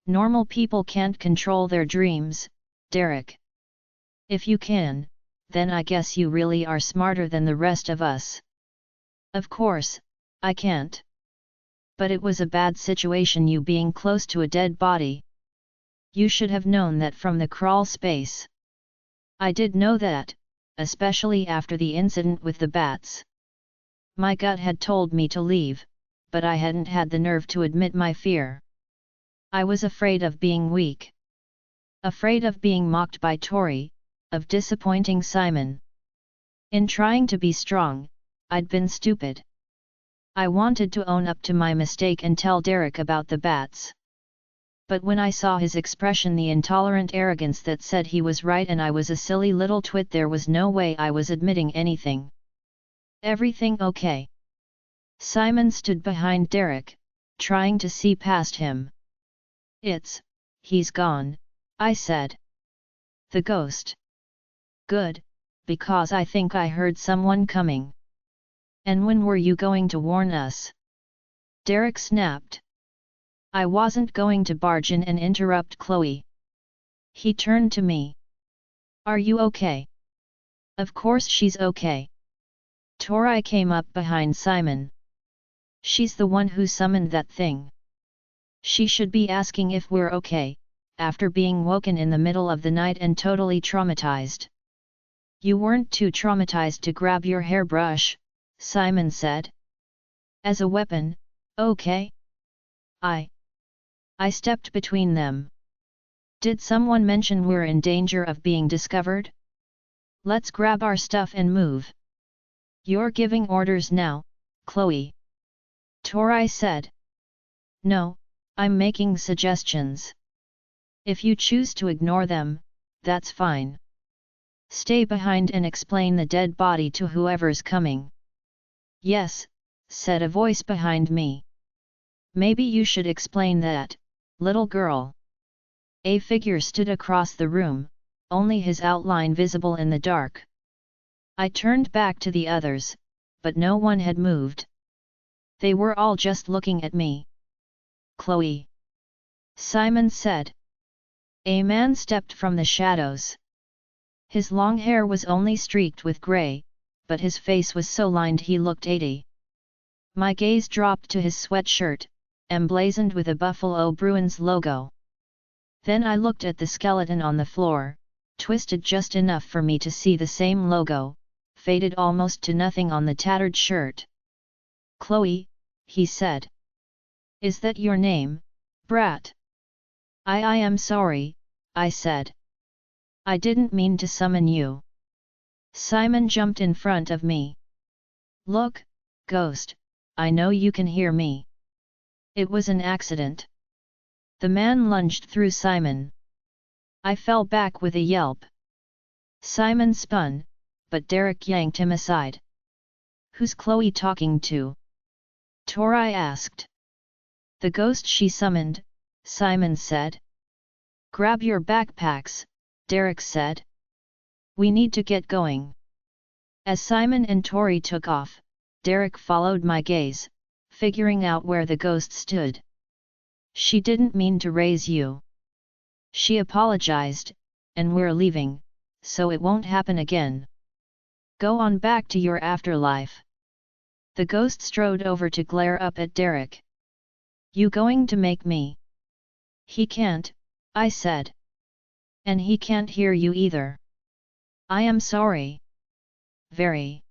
"Normal people can't control their dreams, Derek. If you can, then I guess you really are smarter than the rest of us." "Of course, I can't. But it was a bad situation, you being close to a dead body. You should have known that from the crawl space." "I did know that, especially after the incident with the bats. My gut had told me to leave, but I hadn't had the nerve to admit my fear. I was afraid of being weak. Afraid of being mocked by Tori, of disappointing Simon. In trying to be strong, I'd been stupid. I wanted to own up to my mistake and tell Derek about the bats. But when I saw his expression, the intolerant arrogance that said he was right and I was a silly little twit, there was no way I was admitting anything." "Everything okay?" Simon stood behind Derek, trying to see past him. He's gone," I said. "The ghost? Good, because I think I heard someone coming." "And when were you going to warn us?" Derek snapped. I wasn't going to barge in and interrupt Chloe. He turned to me. "Are you okay?" "Of course she's okay." Tori came up behind Simon. "She's the one who summoned that thing. She should be asking if we're okay, after being woken in the middle of the night and totally traumatized." "You weren't too traumatized to grab your hairbrush," Simon said. "As a weapon, okay?" I stepped between them. "Did someone mention we're in danger of being discovered? Let's grab our stuff and move." "You're giving orders now, Chloe," Tori said. "No, I'm making suggestions. If you choose to ignore them, that's fine. Stay behind and explain the dead body to whoever's coming." "Yes," said a voice behind me. "Maybe you should explain that, little girl." A figure stood across the room, only his outline visible in the dark. I turned back to the others, but no one had moved. They were all just looking at me. "Chloe," Simon said. A man stepped from the shadows. His long hair was only streaked with grey, but his face was so lined he looked 80. My gaze dropped to his sweatshirt, emblazoned with a Buffalo Bruins logo. Then I looked at the skeleton on the floor, twisted just enough for me to see the same logo, faded almost to nothing on the tattered shirt. "Chloe," he said. "Is that your name, brat?" I am sorry," I said. "I didn't mean to summon you." Simon jumped in front of me. "Look, ghost, I know you can hear me. It was an accident." The man lunged through Simon. I fell back with a yelp. Simon spun, but Derek yanked him aside. "Who's Chloe talking to?" Tori asked. "The ghost she summoned," Simon said. "Grab your backpacks," Derek said. "We need to get going." As Simon and Tori took off, Derek followed my gaze, figuring out where the ghost stood. She didn't mean to raise you. She apologized, and we're leaving, so it won't happen again. Go on back to your afterlife. The ghost strode over to glare up at Derek. You going to make me? He can't, I said. And he can't hear you either. I am sorry. Very.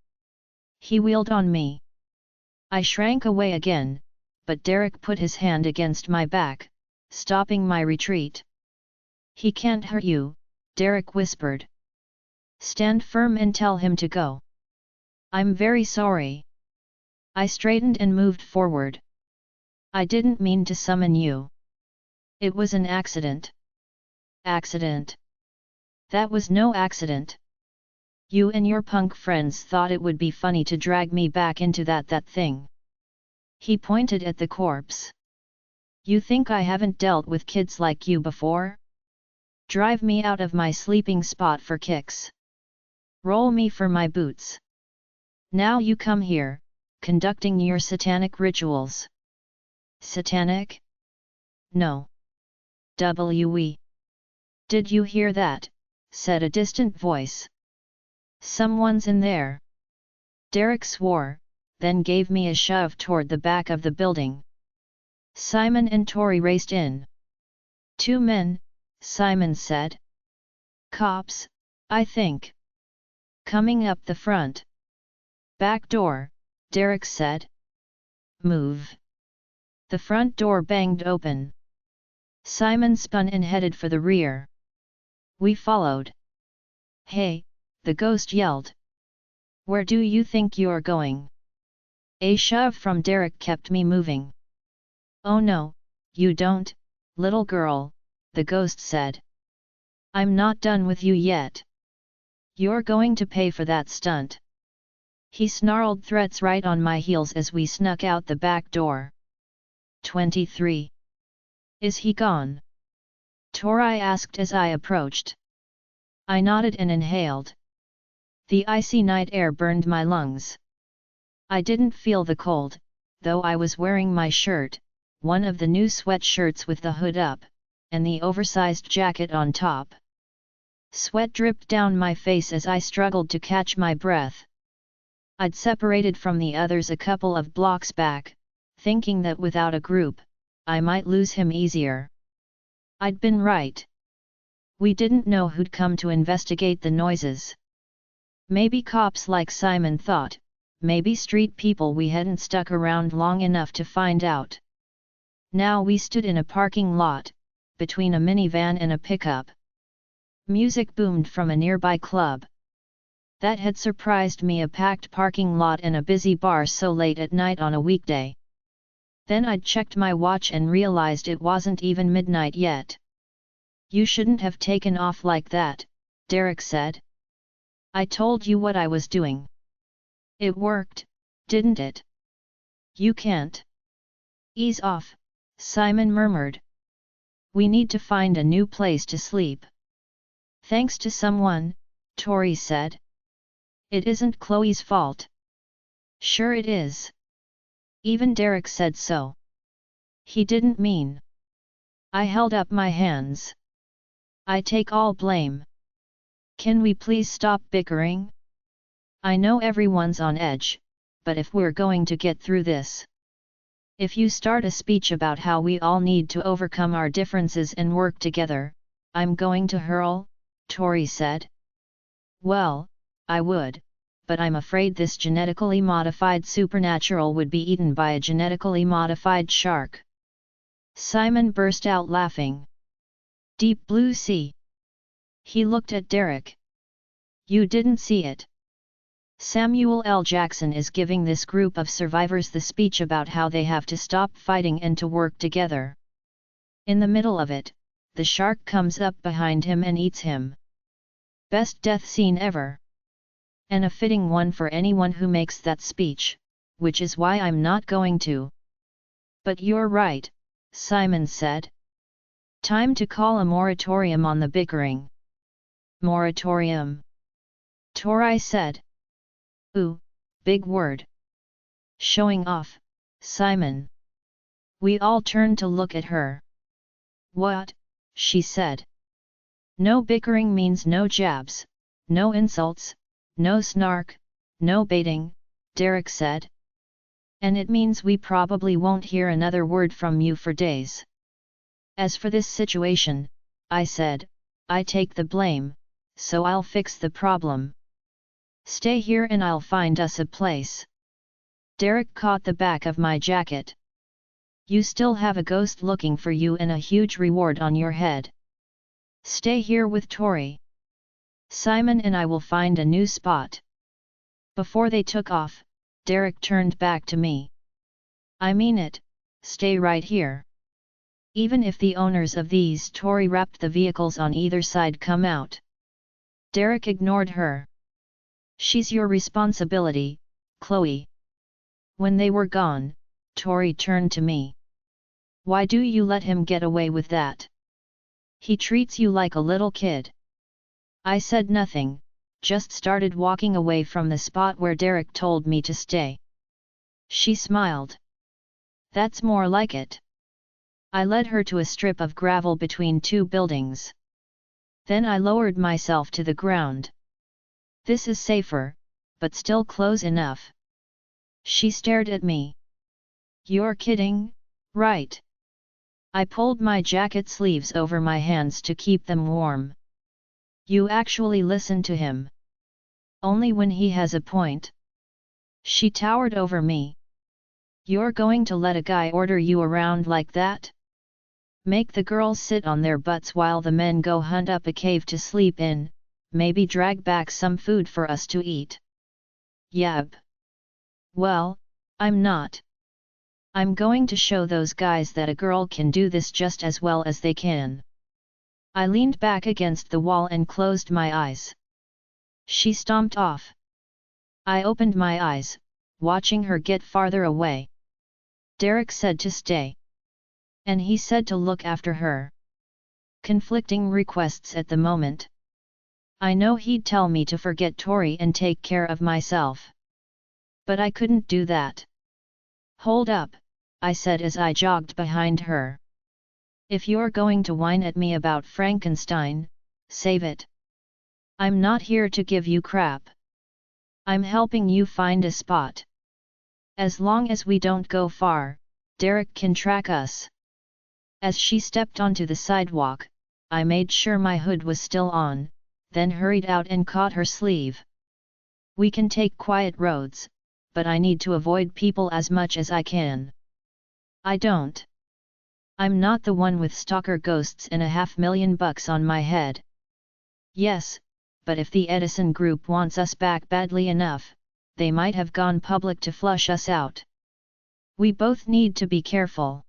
He wheeled on me. I shrank away again, but Derek put his hand against my back, stopping my retreat. He can't hurt you, Derek whispered. Stand firm and tell him to go. I'm very sorry. I straightened and moved forward. I didn't mean to summon you. It was an accident. Accident? That was no accident. You and your punk friends thought it would be funny to drag me back into that thing. He pointed at the corpse. You think I haven't dealt with kids like you before? Drive me out of my sleeping spot for kicks. Roll me for my boots. Now you come here, conducting your satanic rituals. Satanic? No. W.E. Did you hear that? Said a distant voice. Someone's in there. Derek swore, then gave me a shove toward the back of the building. Simon and Tori raced in. 2 men, Simon said. Cops, I think. Coming up the front. Back door, Derek said. Move. The front door banged open. Simon spun and headed for the rear. We followed. Hey, the ghost yelled. Where do you think you're going? A shove from Derek kept me moving. Oh no, you don't, little girl, the ghost said. I'm not done with you yet. You're going to pay for that stunt. He snarled threats right on my heels as we snuck out the back door. 23. Is he gone? Tori asked as I approached. I nodded and inhaled. The icy night air burned my lungs. I didn't feel the cold, though I was wearing my shirt, one of the new sweatshirts with the hood up, and the oversized jacket on top. Sweat dripped down my face as I struggled to catch my breath. I'd separated from the others a couple of blocks back, thinking that without a group, I might lose him easier. I'd been right. We didn't know who'd come to investigate the noises. Maybe cops like Simon thought, maybe street people we hadn't stuck around long enough to find out. Now we stood in a parking lot, between a minivan and a pickup. Music boomed from a nearby club. That had surprised me, a packed parking lot and a busy bar so late at night on a weekday. Then I'd checked my watch and realized it wasn't even midnight yet. You shouldn't have taken off like that, Derek said. I told you what I was doing. It worked, didn't it? You can't. Ease off, Simon murmured. We need to find a new place to sleep. Thanks to someone, Tori said. It isn't Chloe's fault. Sure it is. Even Derek said so. He didn't mean. I held up my hands. I take all blame. Can we please stop bickering? I know everyone's on edge, but if we're going to get through this. If you start a speech about how we all need to overcome our differences and work together, I'm going to hurl, Tori said. Well, I would, but I'm afraid this genetically modified supernatural would be eaten by a genetically modified shark. Simon burst out laughing. Deep blue sea. He looked at Derek. You didn't see it. Samuel L. Jackson is giving this group of survivors the speech about how they have to stop fighting and to work together. In the middle of it, the shark comes up behind him and eats him. Best death scene ever. And a fitting one for anyone who makes that speech, which is why I'm not going to. But you're right, Simon said. Time to call a moratorium on the bickering. Moratorium. Tori said. Ooh, big word. Showing off, Simon. We all turned to look at her. What? She said. No bickering means no jabs, no insults, no snark, no baiting, Derek said. And it means we probably won't hear another word from you for days. As for this situation, I said, I take the blame, so I'll fix the problem. Stay here and I'll find us a place. Derek caught the back of my jacket. You still have a ghost looking for you and a huge reward on your head. Stay here with Tori. Simon and I will find a new spot. Before they took off, Derek turned back to me. I mean it, stay right here. Even if the owners of these Tory-wrapped the vehicles on either side come out. Derek ignored her. She's your responsibility, Chloe. When they were gone, Tori turned to me. Why do you let him get away with that? He treats you like a little kid. I said nothing, just started walking away from the spot where Derek told me to stay. She smiled. That's more like it. I led her to a strip of gravel between two buildings. Then I lowered myself to the ground. This is safer, but still close enough. She stared at me. You're kidding, right? I pulled my jacket sleeves over my hands to keep them warm. You actually listen to him. Only when he has a point. She towered over me. You're going to let a guy order you around like that? Make the girls sit on their butts while the men go hunt up a cave to sleep in, maybe drag back some food for us to eat. Yep. Well, I'm not. I'm going to show those guys that a girl can do this just as well as they can. I leaned back against the wall and closed my eyes. She stomped off. I opened my eyes, watching her get farther away. Derek said to stay. And he said to look after her. Conflicting requests at the moment. I know he'd tell me to forget Tori and take care of myself. But I couldn't do that. Hold up, I said as I jogged behind her. If you're going to whine at me about Frankenstein, save it. I'm not here to give you crap. I'm helping you find a spot. As long as we don't go far, Derek can track us. As she stepped onto the sidewalk, I made sure my hood was still on, then hurried out and caught her sleeve. We can take quiet roads, but I need to avoid people as much as I can. I don't. I'm not the one with stalker ghosts and $500,000 on my head. Yes, but if the Edison Group wants us back badly enough, they might have gone public to flush us out. We both need to be careful.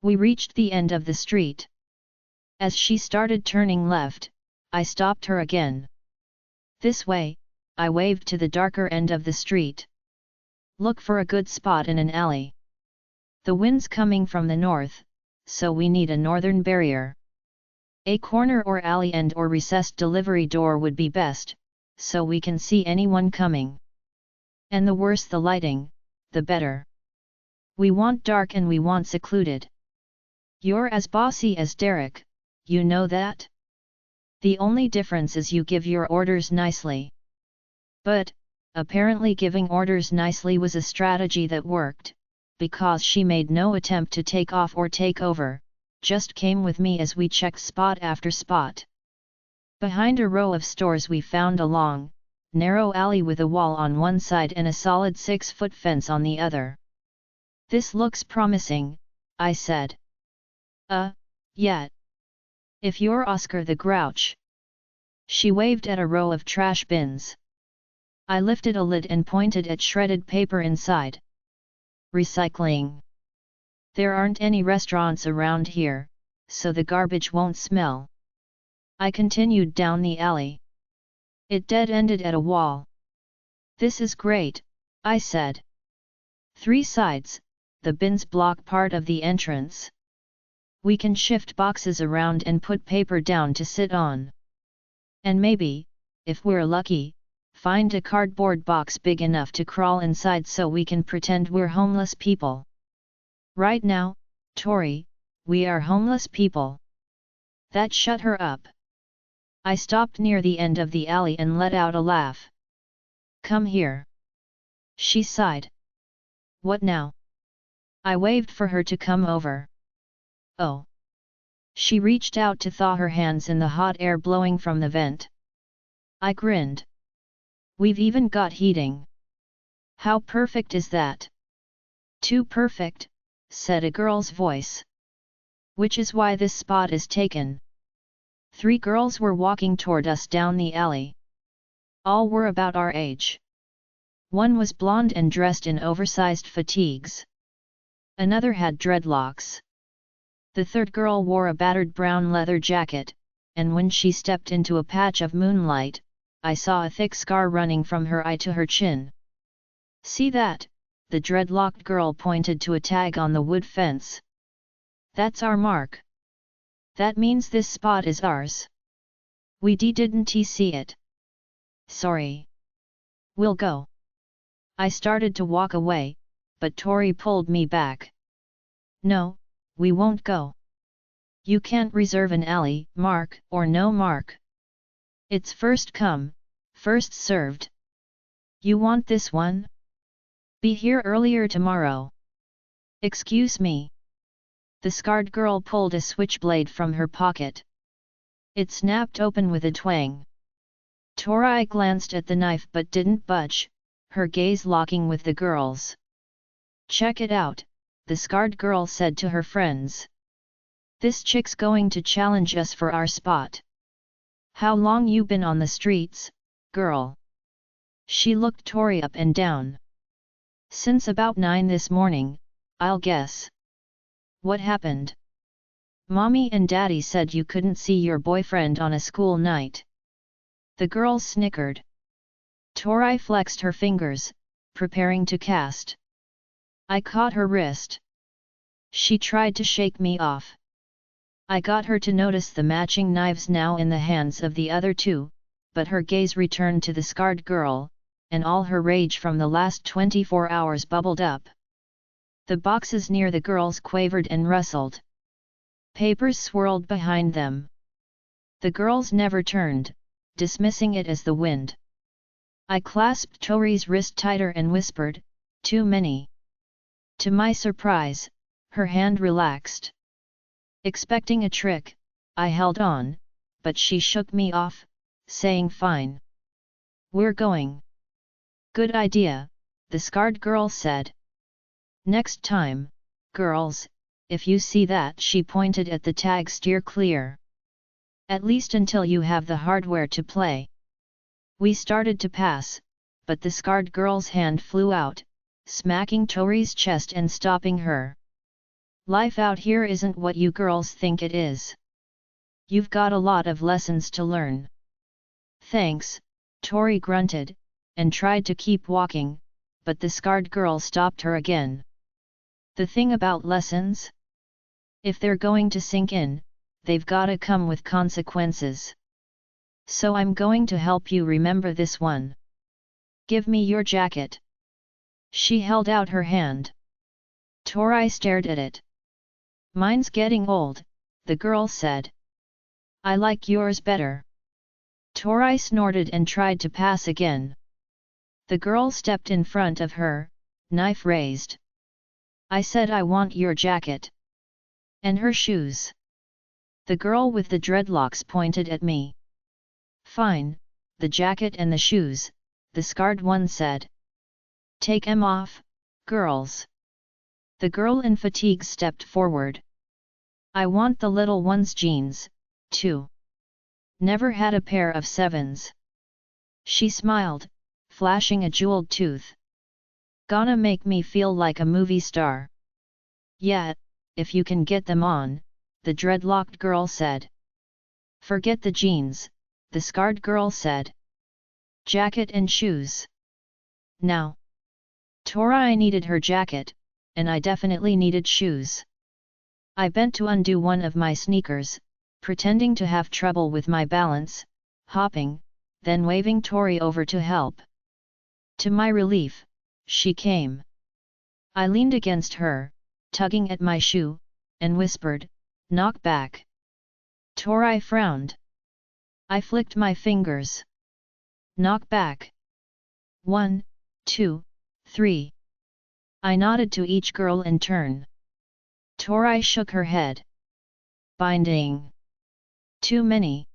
We reached the end of the street. As she started turning left, I stopped her again. This way, I waved to the darker end of the street. Look for a good spot in an alley. The wind's coming from the north, so we need a northern barrier. A corner or alley end or recessed delivery door would be best, so we can see anyone coming. And the worse the lighting, the better. We want dark and we want secluded. You're as bossy as Derek, you know that? The only difference is you give your orders nicely. But, apparently giving orders nicely was a strategy that worked, because she made no attempt to take off or take over, just came with me as we checked spot after spot. Behind a row of stores we found a long, narrow alley with a wall on one side and a solid 6-foot fence on the other. This looks promising, I said. Yeah. If you're Oscar the Grouch. She waved at a row of trash bins. I lifted a lid and pointed at shredded paper inside. Recycling. There aren't any restaurants around here, so the garbage won't smell. I continued down the alley. It dead-ended at a wall. This is great, I said. 3 sides, the bins block part of the entrance. We can shift boxes around and put paper down to sit on. And maybe, if we're lucky, find a cardboard box big enough to crawl inside so we can pretend we're homeless people. Right now, Tori, we are homeless people. That shut her up. I stopped near the end of the alley and let out a laugh. Come here. She sighed. What now? I waved for her to come over. Oh. She reached out to thaw her hands in the hot air blowing from the vent. I grinned. We've even got heating. How perfect is that? Too perfect, said a girl's voice. Which is why this spot is taken. 3 girls were walking toward us down the alley. All were about our age. One was blonde and dressed in oversized fatigues. Another had dreadlocks. The third girl wore a battered brown leather jacket, and when she stepped into a patch of moonlight, I saw a thick scar running from her eye to her chin. See that? The dreadlocked girl pointed to a tag on the wood fence. That's our mark. That means this spot is ours. We didn't see it. Sorry. We'll go. I started to walk away, but Tori pulled me back. No, we won't go. You can't reserve an alley, mark or no mark. It's first come, first served. You want this one? Be here earlier tomorrow. Excuse me. The scarred girl pulled a switchblade from her pocket. It snapped open with a twang. Tori glanced at the knife but didn't budge, her gaze locking with the girl's. Check it out, the scarred girl said to her friends. This chick's going to challenge us for our spot. How long you been on the streets, girl? She looked Tori up and down. Since about 9 this morning, I'll guess. What happened? Mommy and Daddy said you couldn't see your boyfriend on a school night. The girls snickered. Tori flexed her fingers, preparing to cast. I caught her wrist. She tried to shake me off. I got her to notice the matching knives now in the hands of the other 2, but her gaze returned to the scarred girl, and all her rage from the last 24 hours bubbled up. The boxes near the girls quavered and rustled. Papers swirled behind them. The girls never turned, dismissing it as the wind. I clasped Tori's wrist tighter and whispered, "Too many." To my surprise, her hand relaxed. Expecting a trick, I held on, but she shook me off, saying fine. We're going. Good idea, the scarred girl said. Next time, girls, if you see that, she pointed at the tag, steer clear. At least until you have the hardware to play. We started to pass, but the scarred girl's hand flew out, smacking Tori's chest and stopping her. Life out here isn't what you girls think it is. You've got a lot of lessons to learn. Thanks, Tori grunted, and tried to keep walking, but the scarred girl stopped her again. The thing about lessons? If they're going to sink in, they've gotta come with consequences. So I'm going to help you remember this one. Give me your jacket. She held out her hand. Tori stared at it. Mine's getting old, the girl said. I like yours better. Tori snorted and tried to pass again. The girl stepped in front of her, knife raised. I said I want your jacket. And her shoes. The girl with the dreadlocks pointed at me. Fine, the jacket and the shoes, the scarred one said. Take 'em off, girls. The girl in fatigue stepped forward. I want the little one's jeans, too. Never had a pair of 7s. She smiled, flashing a jeweled tooth. Gonna make me feel like a movie star. Yeah, if you can get them on, the dreadlocked girl said. Forget the jeans, the scarred girl said. Jacket and shoes. Now. Tori needed her jacket, and I definitely needed shoes. I bent to undo one of my sneakers, pretending to have trouble with my balance, hopping, then waving Tori over to help. To my relief, she came. I leaned against her, tugging at my shoe, and whispered, "Knock back." Tori frowned. I flicked my fingers. "Knock back. 1, 2, 3. I nodded to each girl in turn. Tori shook her head. "Binding. Too many.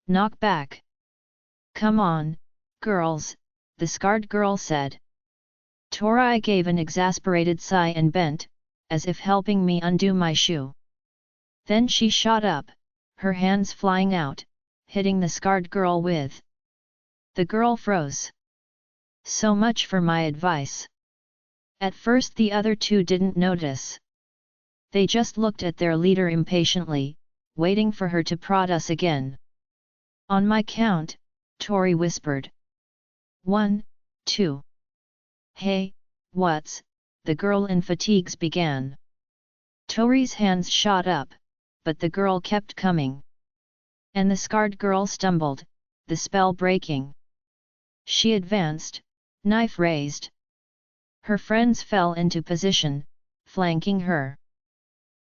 Knock back." "Come on, girls," the scarred girl said. Tori gave an exasperated sigh and bent, as if helping me undo my shoe. Then she shot up, her hands flying out, hitting the scarred girl with. The girl froze. So much for my advice. At first the other two didn't notice. They just looked at their leader impatiently, waiting for her to prod us again. "On my count," Tori whispered. 1, 2. "Hey, what's," the girl in fatigues began. Tori's hands shot up, but the girl kept coming. And the scarred girl stumbled, the spell breaking. She advanced, knife raised. Her friends fell into position, flanking her.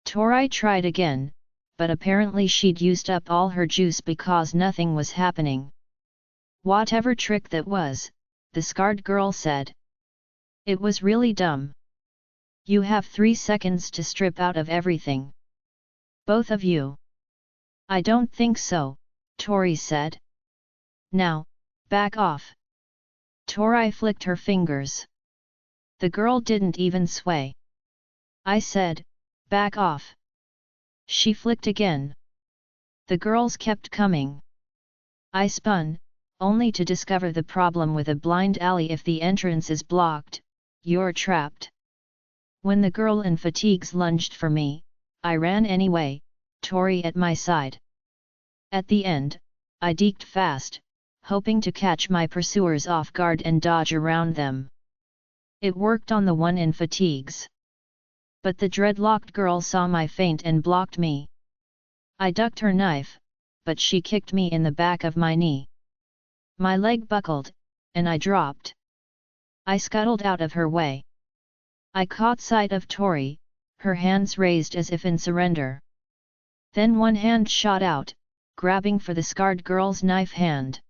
Tori tried again, but apparently she'd used up all her juice because nothing was happening. "Whatever trick that was," the scarred girl said. "It was really dumb. You have 3 seconds to strip out of everything. Both of you." "I don't think so," Tori said. "Now, back off." Tori flicked her fingers. The girl didn't even sway. I said, "Back off." She flicked again. The girls kept coming. I spun, only to discover the problem with a blind alley. If the entrance is blocked, you're trapped. When the girl in fatigues lunged for me, I ran anyway, Tori at my side. At the end, I deked fast, hoping to catch my pursuers off guard and dodge around them. It worked on the one in fatigues. But the dreadlocked girl saw my feint and blocked me. I ducked her knife, but she kicked me in the back of my knee. My leg buckled, and I dropped. I scuttled out of her way. I caught sight of Tori, her hands raised as if in surrender. Then one hand shot out, grabbing for the scarred girl's knife hand.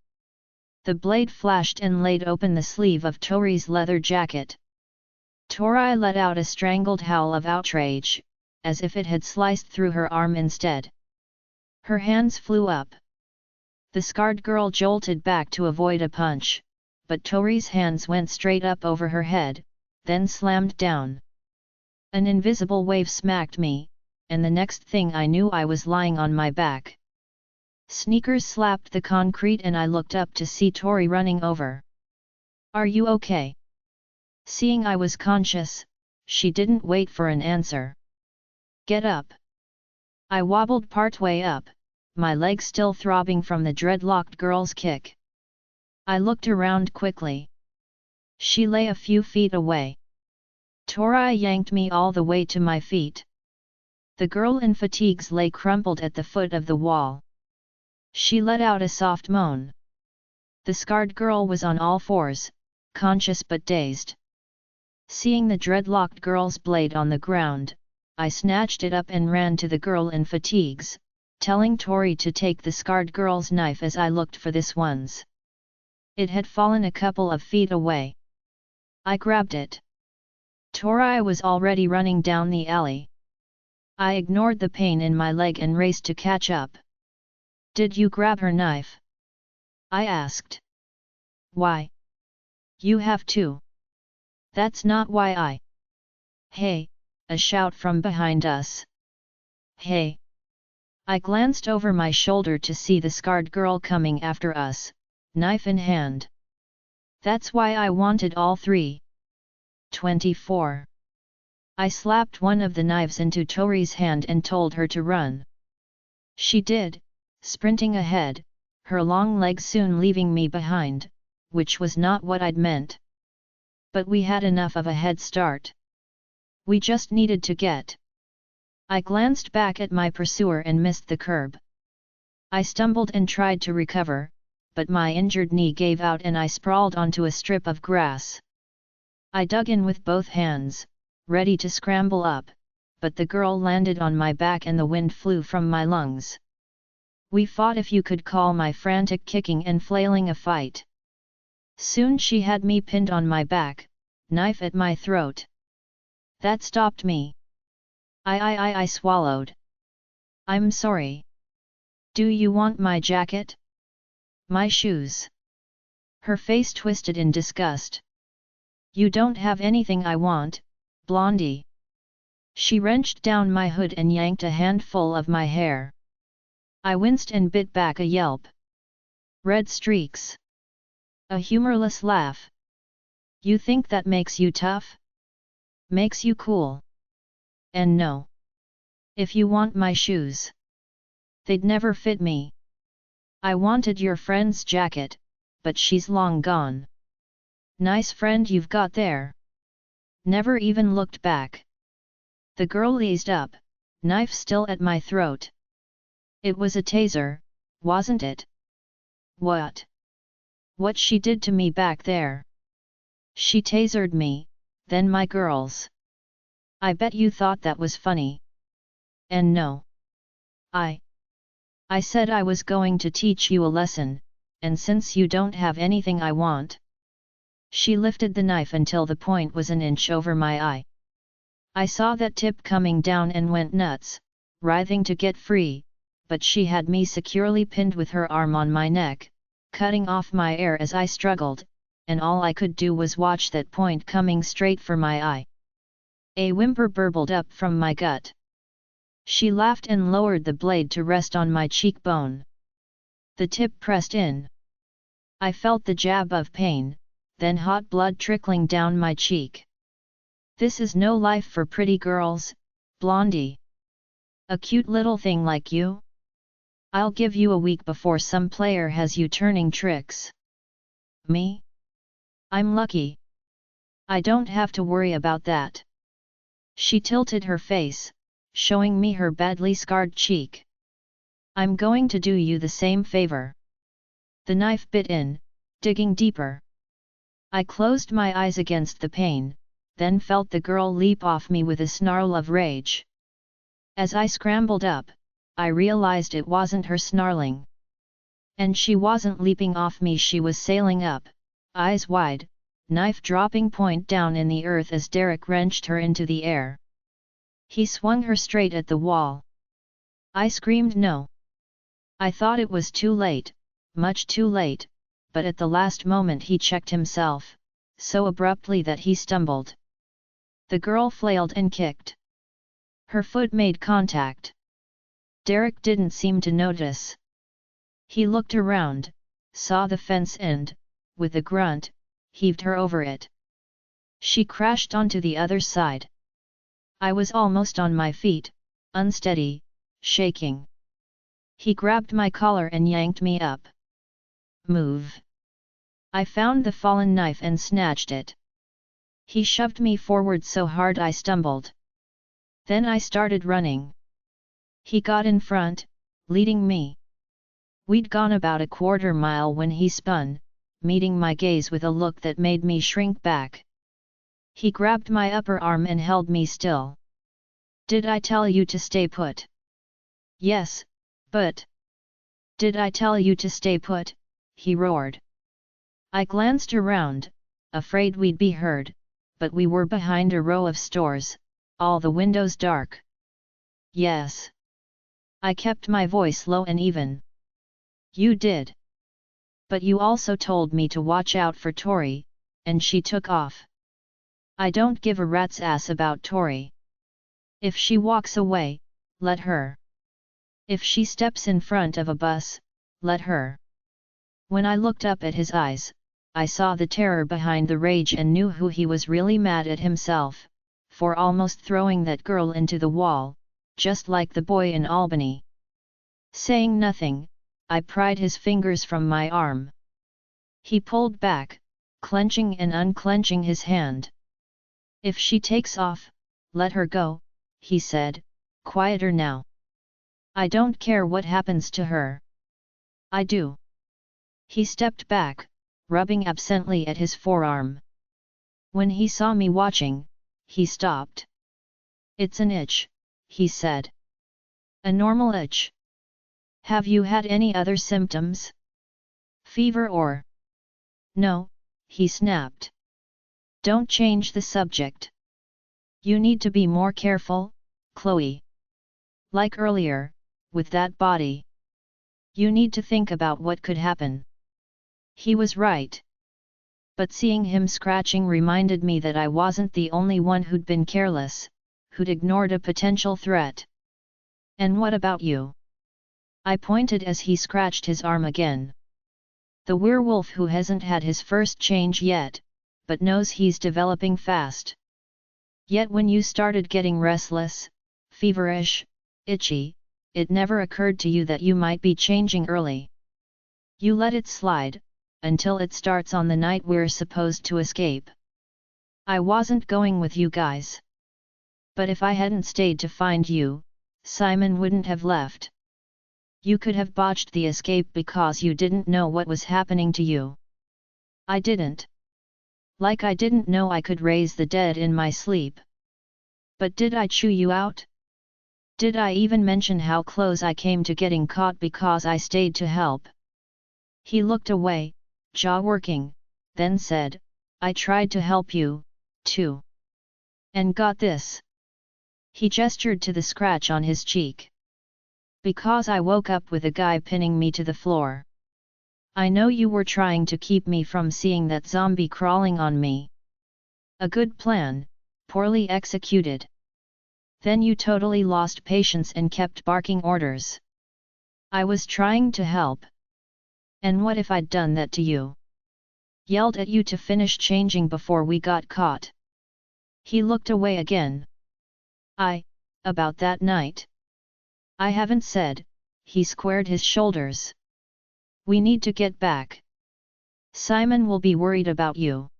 The blade flashed and laid open the sleeve of Tori's leather jacket. Tori let out a strangled howl of outrage, as if it had sliced through her arm instead. Her hands flew up. The scarred girl jolted back to avoid a punch, but Tori's hands went straight up over her head, then slammed down. An invisible wave smacked me, and the next thing I knew I was lying on my back. Sneakers slapped the concrete and I looked up to see Tori running over. "Are you okay?" Seeing I was conscious, she didn't wait for an answer. "Get up." I wobbled partway up, my leg still throbbing from the dreadlocked girl's kick. I looked around quickly. She lay a few feet away. Tori yanked me all the way to my feet. The girl in fatigues lay crumpled at the foot of the wall. She let out a soft moan. The scarred girl was on all fours, conscious but dazed. Seeing the dreadlocked girl's blade on the ground, I snatched it up and ran to the girl in fatigues, telling Tori to take the scarred girl's knife as I looked for this one's. It had fallen a couple of feet away. I grabbed it. Tori was already running down the alley. I ignored the pain in my leg and raced to catch up. "Did you grab her knife?" I asked. "Why? You have to." "That's not why I—" "Hey!" a shout from behind us. "Hey!" I glanced over my shoulder to see the scarred girl coming after us, knife in hand. "That's why I wanted all 3. 24. I slapped one of the knives into Tori's hand and told her to run. She did, sprinting ahead, her long legs soon leaving me behind, which was not what I'd meant. But we had enough of a head start. We just needed to get. I glanced back at my pursuer and missed the curb. I stumbled and tried to recover, but my injured knee gave out and I sprawled onto a strip of grass. I dug in with both hands, ready to scramble up, but the girl landed on my back and the wind flew from my lungs. We fought, if you could call my frantic kicking and flailing a fight. Soon she had me pinned on my back, knife at my throat. That stopped me. I swallowed. I'm sorry. Do you want my jacket? My shoes? Her face twisted in disgust. You don't have anything I want, Blondie. She wrenched down my hood and yanked a handful of my hair. I winced and bit back a yelp. Red streaks. A humorless laugh. You think that makes you tough? Makes you cool. And no. If you want my shoes, they'd never fit me. I wanted your friend's jacket, but she's long gone. Nice friend you've got there. Never even looked back. The girl eased up, knife still at my throat. It was a taser, wasn't it? What? What she did to me back there? She tasered me, then my girls. I bet you thought that was funny. And no. I said I was going to teach you a lesson, and since you don't have anything I want. She lifted the knife until the point was an inch over my eye. I saw that tip coming down and went nuts, writhing to get free, but she had me securely pinned with her arm on my neck, cutting off my air as I struggled, and all I could do was watch that point coming straight for my eye. A whimper burbled up from my gut. She laughed and lowered the blade to rest on my cheekbone. The tip pressed in. I felt the jab of pain, then hot blood trickling down my cheek. This is no life for pretty girls, Blondie. A cute little thing like you? I'll give you a week before some player has you turning tricks. Me? I'm lucky. I don't have to worry about that. She tilted her face, showing me her badly scarred cheek. I'm going to do you the same favor. The knife bit in, digging deeper. I closed my eyes against the pain, then felt the girl leap off me with a snarl of rage. As I scrambled up, I realized it wasn't her snarling. And she wasn't leaping off me, she was sailing up, eyes wide, knife dropping point down in the earth as Derek wrenched her into the air. He swung her straight at the wall. I screamed no. I thought it was too late, much too late, but at the last moment he checked himself, so abruptly that he stumbled. The girl flailed and kicked. Her foot made contact. Derek didn't seem to notice. He looked around, saw the fence and, with a grunt, heaved her over it. She crashed onto the other side. I was almost on my feet, unsteady, shaking. He grabbed my collar and yanked me up. Move. I found the fallen knife and snatched it. He shoved me forward so hard I stumbled. Then I started running. He got in front, leading me. We'd gone about a quarter mile when he spun, meeting my gaze with a look that made me shrink back. He grabbed my upper arm and held me still. Did I tell you to stay put? Yes, but... Did I tell you to stay put? He roared. I glanced around, afraid we'd be heard, but we were behind a row of stores, all the windows dark. Yes. I kept my voice low and even. You did. But you also told me to watch out for Tori, and she took off. I don't give a rat's ass about Tori. If she walks away, let her. If she steps in front of a bus, let her. When I looked up at his eyes, I saw the terror behind the rage and knew who he was really mad at himself, for almost throwing that girl into the wall, just like the boy in Albany. Saying nothing, I pried his fingers from my arm. He pulled back, clenching and unclenching his hand. If she takes off, let her go, he said, quieter now. I don't care what happens to her. I do. He stepped back, rubbing absently at his forearm. When he saw me watching, he stopped. "It's an itch," he said. "A normal itch. Have you had any other symptoms? Fever or?" "No," he snapped. "Don't change the subject. You need to be more careful, Chloe. Like earlier, with that body. You need to think about what could happen." He was right. But seeing him scratching reminded me that I wasn't the only one who'd been careless, who'd ignored a potential threat. "And what about you?" I pointed as he scratched his arm again. "The werewolf who hasn't had his first change yet, but knows he's developing fast. Yet when you started getting restless, feverish, itchy, it never occurred to you that you might be changing early. You let it slide, until it starts on the night we're supposed to escape. I wasn't going with you guys. But if I hadn't stayed to find you, Simon wouldn't have left. You could have botched the escape because you didn't know what was happening to you. I didn't. Like I didn't know I could raise the dead in my sleep. But did I chew you out? Did I even mention how close I came to getting caught because I stayed to help?" He looked away, jaw working, then said, "I tried to help you, too. And got this." He gestured to the scratch on his cheek. "Because I woke up with a guy pinning me to the floor. I know you were trying to keep me from seeing that zombie crawling on me. A good plan, poorly executed. Then you totally lost patience and kept barking orders. I was trying to help. And what if I'd done that to you? Yelled at you to finish changing before we got caught?" He looked away again. About that night? I haven't said." He squared his shoulders. "We need to get back. Simon will be worried about you."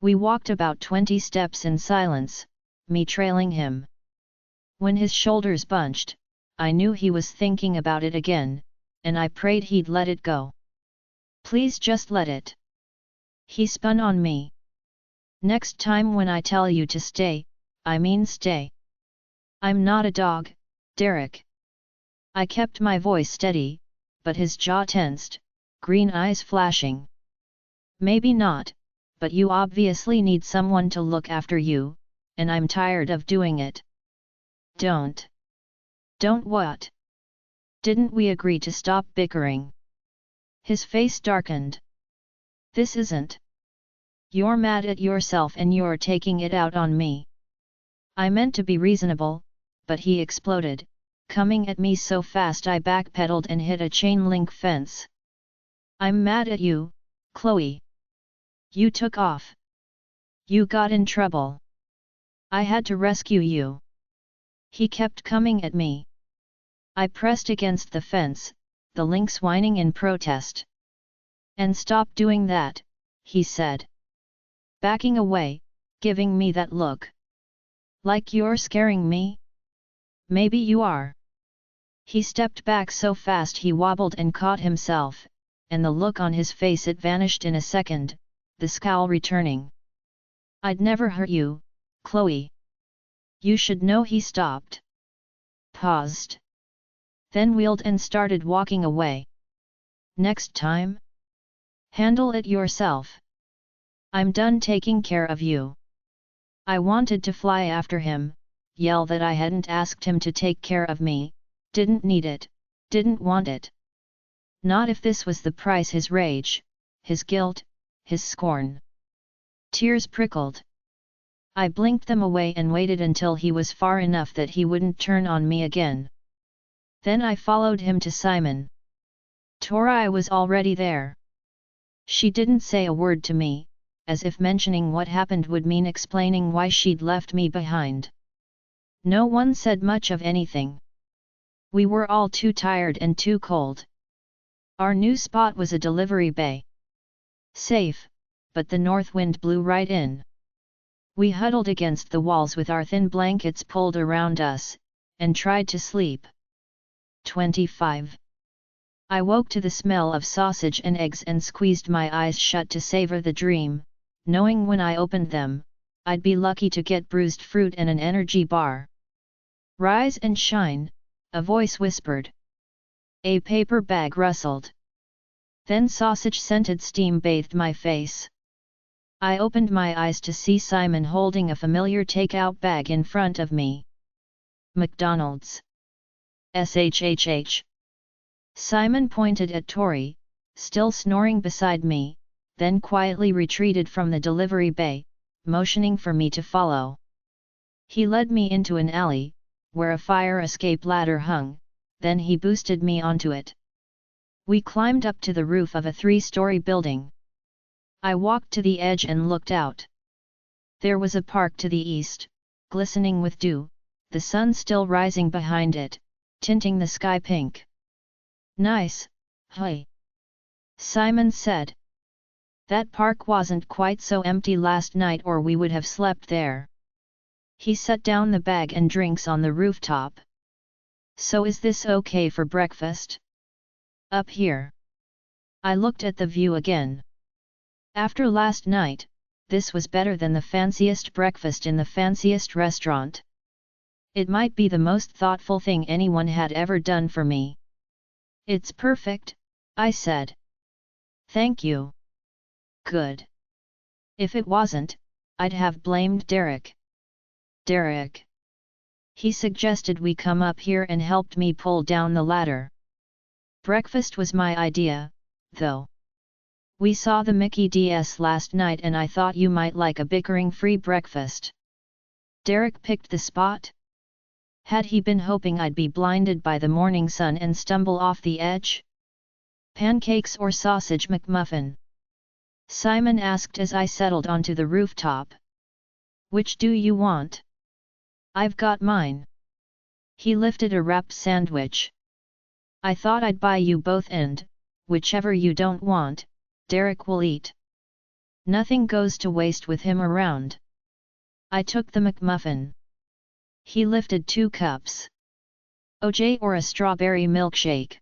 We walked about 20 steps in silence, me trailing him. When his shoulders bunched, I knew he was thinking about it again, and I prayed he'd let it go. "Please just let it." He spun on me. "Next time when I tell you to stay, I mean stay. I'm not a dog, Derek." I kept my voice steady, but his jaw tensed, green eyes flashing. "Maybe not, but you obviously need someone to look after you, and I'm tired of doing it." "Don't." "Don't what? Didn't we agree to stop bickering?" His face darkened. "This isn't. You're mad at yourself and you're taking it out on me." I meant to be reasonable, but he exploded, coming at me so fast I backpedaled and hit a chain-link fence. "I'm mad at you, Chloe. You took off. You got in trouble. I had to rescue you." He kept coming at me. I pressed against the fence, the links whining in protest. "And stop doing that," he said. Backing away, giving me that look. "Like you're scaring me? Maybe you are." He stepped back so fast he wobbled and caught himself, and the look on his face it vanished in a second, the scowl returning. "I'd never hurt you, Chloe. You should know." He stopped. Paused. Then wheeled and started walking away. "Next time? Handle it yourself. I'm done taking care of you." I wanted to fly after him, yell that I hadn't asked him to take care of me, didn't need it, didn't want it. Not if this was the price: his rage, his guilt, his scorn. Tears prickled. I blinked them away and waited until he was far enough that he wouldn't turn on me again. Then I followed him to Simon. Tori was already there. She didn't say a word to me, as if mentioning what happened would mean explaining why she'd left me behind. No one said much of anything. We were all too tired and too cold. Our new spot was a delivery bay. Safe, but the north wind blew right in. We huddled against the walls with our thin blankets pulled around us, and tried to sleep. 25. I woke to the smell of sausage and eggs and squeezed my eyes shut to savor the dream, knowing when I opened them, I'd be lucky to get bruised fruit and an energy bar. Rise and shine, a voice whispered. A paper bag rustled. Then sausage-scented steam bathed my face. I opened my eyes to see Simon holding a familiar takeout bag in front of me. McDonald's. SHHH. Simon pointed at Tori, still snoring beside me, then quietly retreated from the delivery bay, motioning for me to follow. He led me into an alley, where a fire escape ladder hung, then he boosted me onto it. We climbed up to the roof of a 3-story building. I walked to the edge and looked out. There was a park to the east, glistening with dew, the sun still rising behind it, tinting the sky pink. Nice, hey? Simon said. That park wasn't quite so empty last night or we would have slept there. He set down the bag and drinks on the rooftop. So is this okay for breakfast? Up here. I looked at the view again. After last night, this was better than the fanciest breakfast in the fanciest restaurant. It might be the most thoughtful thing anyone had ever done for me. It's perfect, I said. Thank you. Good. If it wasn't, I'd have blamed Derek. Derek. He suggested we come up here and helped me pull down the ladder. Breakfast was my idea, though. We saw the Mickey DS last night and I thought you might like a bickering-free breakfast. Derek picked the spot? Had he been hoping I'd be blinded by the morning sun and stumble off the edge? Pancakes or sausage McMuffin? Simon asked as I settled onto the rooftop. Which do you want? I've got mine. He lifted a wrapped sandwich. I thought I'd buy you both and, whichever you don't want, Derek will eat. Nothing goes to waste with him around. I took the McMuffin. He lifted 2 cups. OJ or a strawberry milkshake?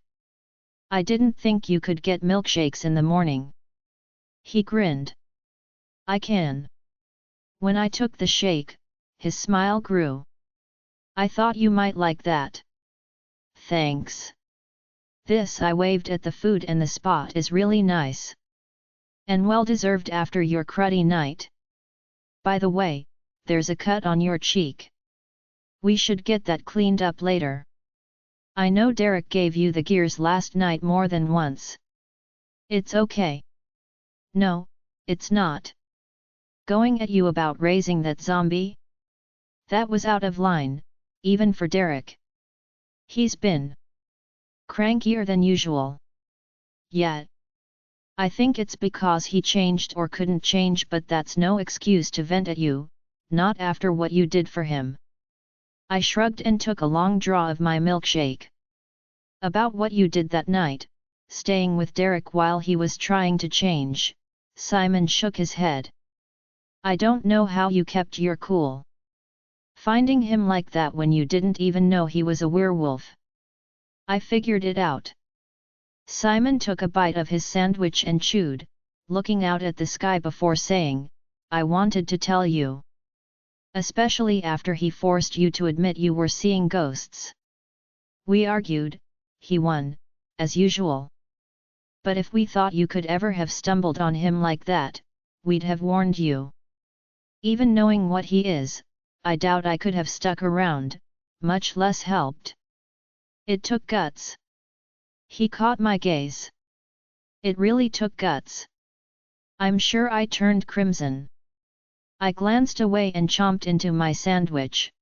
I didn't think you could get milkshakes in the morning. He grinned. I can. When I took the shake, his smile grew. I thought you might like that. Thanks. This I waved at the food and the spot is really nice. And well deserved after your cruddy night. By the way, there's a cut on your cheek. We should get that cleaned up later. I know Derek gave you the gears last night more than once. It's okay. No, it's not. Going at you about raising that zombie? That was out of line, even for Derek. He's been crankier than usual. Yet. I think it's because he changed or couldn't change, but that's no excuse to vent at you, not after what you did for him. I shrugged and took a long draw of my milkshake. About what you did that night, staying with Derek while he was trying to change, Simon shook his head. I don't know how you kept your cool. Finding him like that when you didn't even know he was a werewolf. I figured it out. Simon took a bite of his sandwich and chewed, looking out at the sky before saying, I wanted to tell you. Especially after he forced you to admit you were seeing ghosts. We argued, he won, as usual. But if we thought you could ever have stumbled on him like that, we'd have warned you. Even knowing what he is, I doubt I could have stuck around, much less helped. It took guts. He caught my gaze. It really took guts. I'm sure I turned crimson. I glanced away and chomped into my sandwich.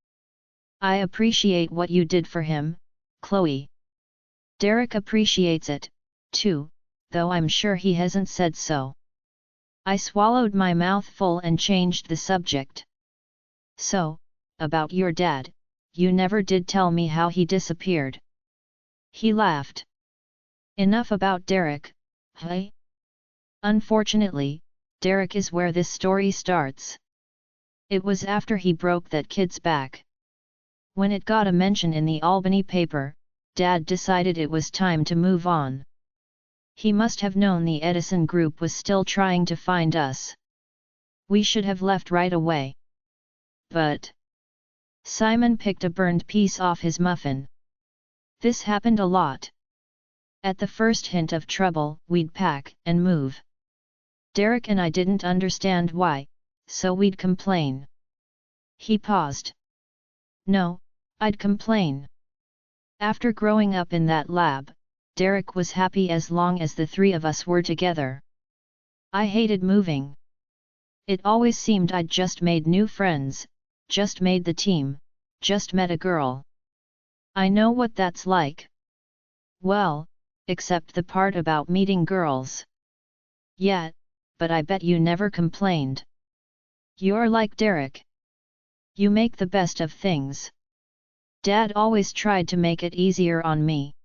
I appreciate what you did for him, Chloe. Derek appreciates it, too, though I'm sure he hasn't said so. I swallowed my mouth full and changed the subject. So, about your dad, you never did tell me how he disappeared. He laughed. Enough about Derek, hey? Unfortunately, Derek is where this story starts. It was after he broke that kid's back. When it got a mention in the Albany paper, Dad decided it was time to move on. He must have known the Edison group was still trying to find us. We should have left right away. But Simon picked a burned piece off his muffin. This happened a lot. At the first hint of trouble, we'd pack and move. Derek and I didn't understand why, so we'd complain. He paused. No, I'd complain. After growing up in that lab, Derek was happy as long as the three of us were together. I hated moving. It always seemed I'd just made new friends, just made the team, just met a girl. I know what that's like. Well, except the part about meeting girls. Yeah, but I bet you never complained. You're like Derek. You make the best of things. Dad always tried to make it easier on me.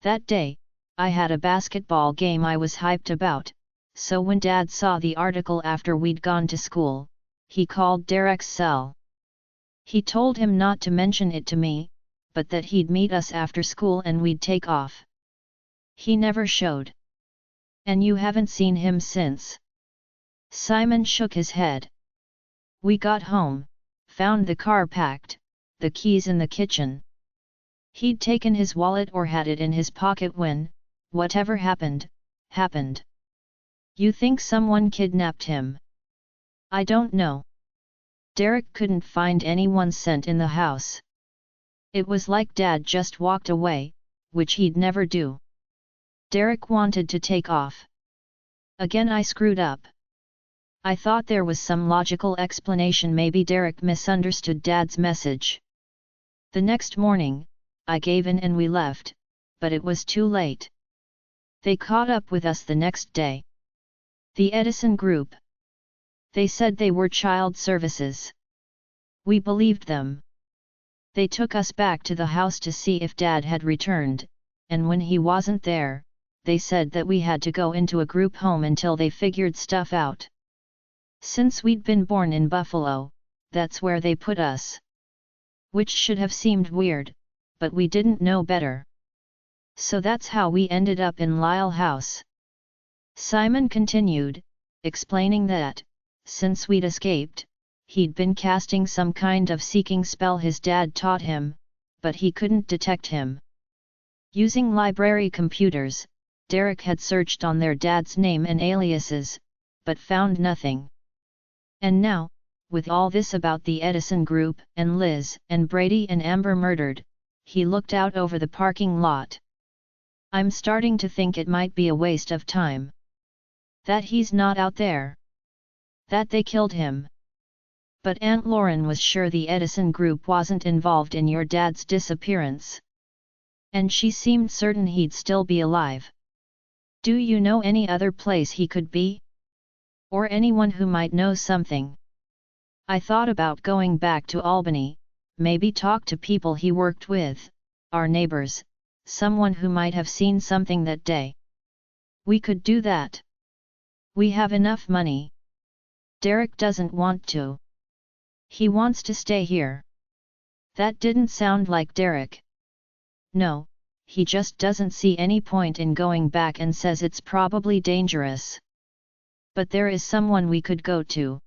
That day, I had a basketball game I was hyped about, so when Dad saw the article after we'd gone to school, he called Derek's cell. He told him not to mention it to me, but that he'd meet us after school and we'd take off. He never showed. And you haven't seen him since? Simon shook his head. We got home, found the car packed, the keys in the kitchen. He'd taken his wallet or had it in his pocket when, whatever happened, happened. You think someone kidnapped him? I don't know. Derek couldn't find anyone's scent in the house. It was like Dad just walked away, which he'd never do. Derek wanted to take off. Again I screwed up. I thought there was some logical explanation, maybe Derek misunderstood Dad's message. The next morning, I gave in and we left, but it was too late. They caught up with us the next day. The Edison group. They said they were child services. We believed them. They took us back to the house to see if Dad had returned, and when he wasn't there, they said that we had to go into a group home until they figured stuff out. Since we'd been born in Buffalo, that's where they put us. Which should have seemed weird, but we didn't know better. So that's how we ended up in Lyle House. Simon continued, explaining that, since we'd escaped, he'd been casting some kind of seeking spell his dad taught him, but he couldn't detect him. Using library computers, Derek had searched on their dad's name and aliases, but found nothing. And now, with all this about the Edison group and Liz and Brady and Amber murdered, he looked out over the parking lot. I'm starting to think it might be a waste of time. That he's not out there. That they killed him. But Aunt Lauren was sure the Edison group wasn't involved in your dad's disappearance. And she seemed certain he'd still be alive. Do you know any other place he could be? Or anyone who might know something? I thought about going back to Albany, maybe talk to people he worked with, our neighbors, someone who might have seen something that day. We could do that. We have enough money. Derek doesn't want to. He wants to stay here. That didn't sound like Derek. No, he just doesn't see any point in going back and says it's probably dangerous. But there is someone we could go to.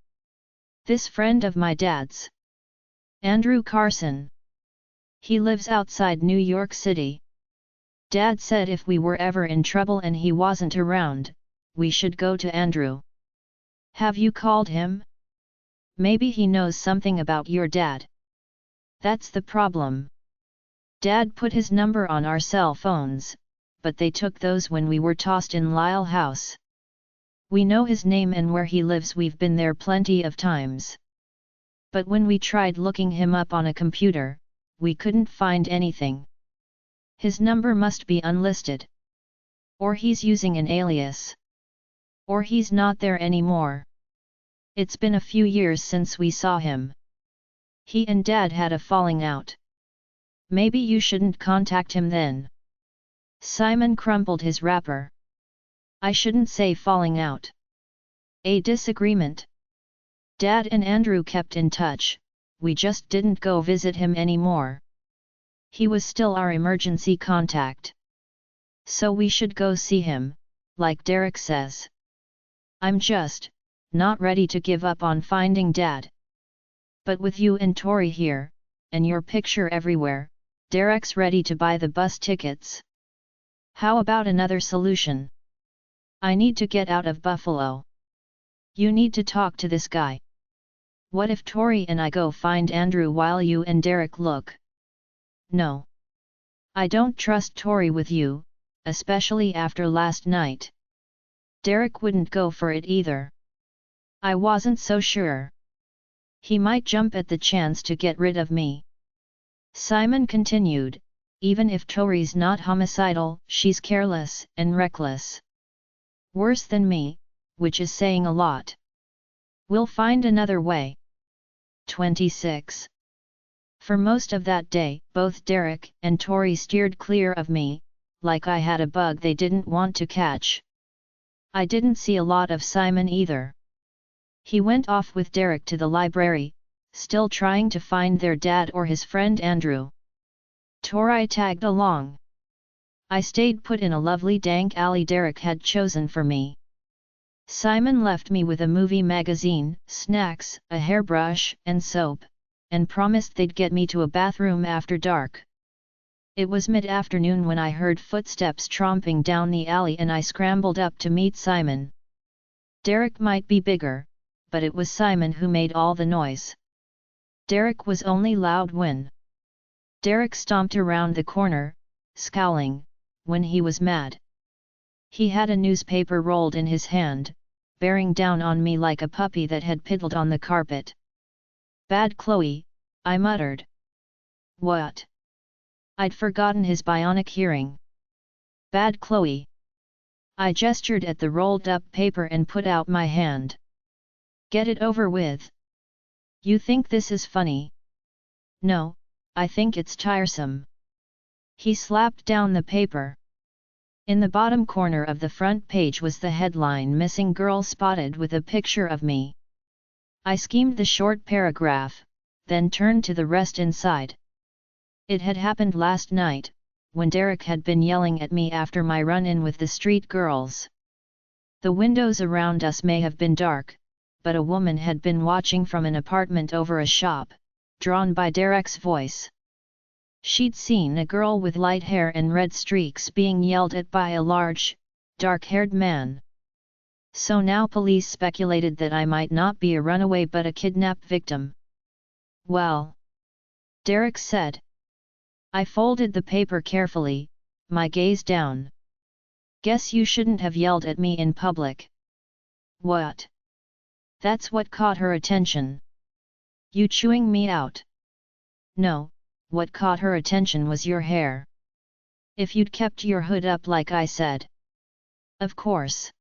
This friend of my dad's. Andrew Carson. He lives outside New York City. Dad said if we were ever in trouble and he wasn't around, we should go to Andrew. Have you called him? Maybe he knows something about your dad. That's the problem. Dad put his number on our cell phones, but they took those when we were tossed in Lyle House. We know his name and where he lives, we've been there plenty of times. But when we tried looking him up on a computer, we couldn't find anything. His number must be unlisted. Or he's using an alias. Or he's not there anymore. It's been a few years since we saw him. He and Dad had a falling out. Maybe you shouldn't contact him then. Simon crumpled his wrapper. I shouldn't say falling out. A disagreement. Dad and Andrew kept in touch, we just didn't go visit him anymore. He was still our emergency contact. So we should go see him, like Derek says. I'm just not ready to give up on finding Dad. But with you and Tori here, and your picture everywhere, Derek's ready to buy the bus tickets. How about another solution? I need to get out of Buffalo. You need to talk to this guy. What if Tori and I go find Andrew while you and Derek look? No. I don't trust Tori with you, especially after last night. Derek wouldn't go for it either. I wasn't so sure. He might jump at the chance to get rid of me. Simon continued, even if Tori's not homicidal, she's careless and reckless. Worse than me, which is saying a lot. We'll find another way. 26. For most of that day, both Derek and Tori steered clear of me, like I had a bug they didn't want to catch. I didn't see a lot of Simon either. He went off with Derek to the library, still trying to find their dad or his friend Andrew. Tori tagged along. I stayed put in a lovely dank alley Derek had chosen for me. Simon left me with a movie magazine, snacks, a hairbrush, and soap, and promised they'd get me to a bathroom after dark. It was mid-afternoon when I heard footsteps tromping down the alley and I scrambled up to meet Simon. Derek might be bigger, but it was Simon who made all the noise. Derek was only loud when Derek stomped around the corner, scowling, when he was mad. He had a newspaper rolled in his hand, bearing down on me like a puppy that had piddled on the carpet. "Bad Chloe," I muttered. "What?" I'd forgotten his bionic hearing. "Bad Chloe." I gestured at the rolled-up paper and put out my hand. "Get it over with. You think this is funny?" "No, I think it's tiresome." He slapped down the paper. In the bottom corner of the front page was the headline "Missing Girl Spotted" with a picture of me. I skimmed the short paragraph, then turned to the rest inside. It had happened last night, when Derek had been yelling at me after my run-in with the street girls. The windows around us may have been dark, but a woman had been watching from an apartment over a shop, drawn by Derek's voice. She'd seen a girl with light hair and red streaks being yelled at by a large, dark-haired man. So now police speculated that I might not be a runaway but a kidnap victim. "Well," Derek said. I folded the paper carefully, my gaze down. "Guess you shouldn't have yelled at me in public." "What?" "That's what caught her attention." "You chewing me out?" "No, what caught her attention was your hair. If you'd kept your hood up like I said." "Of course.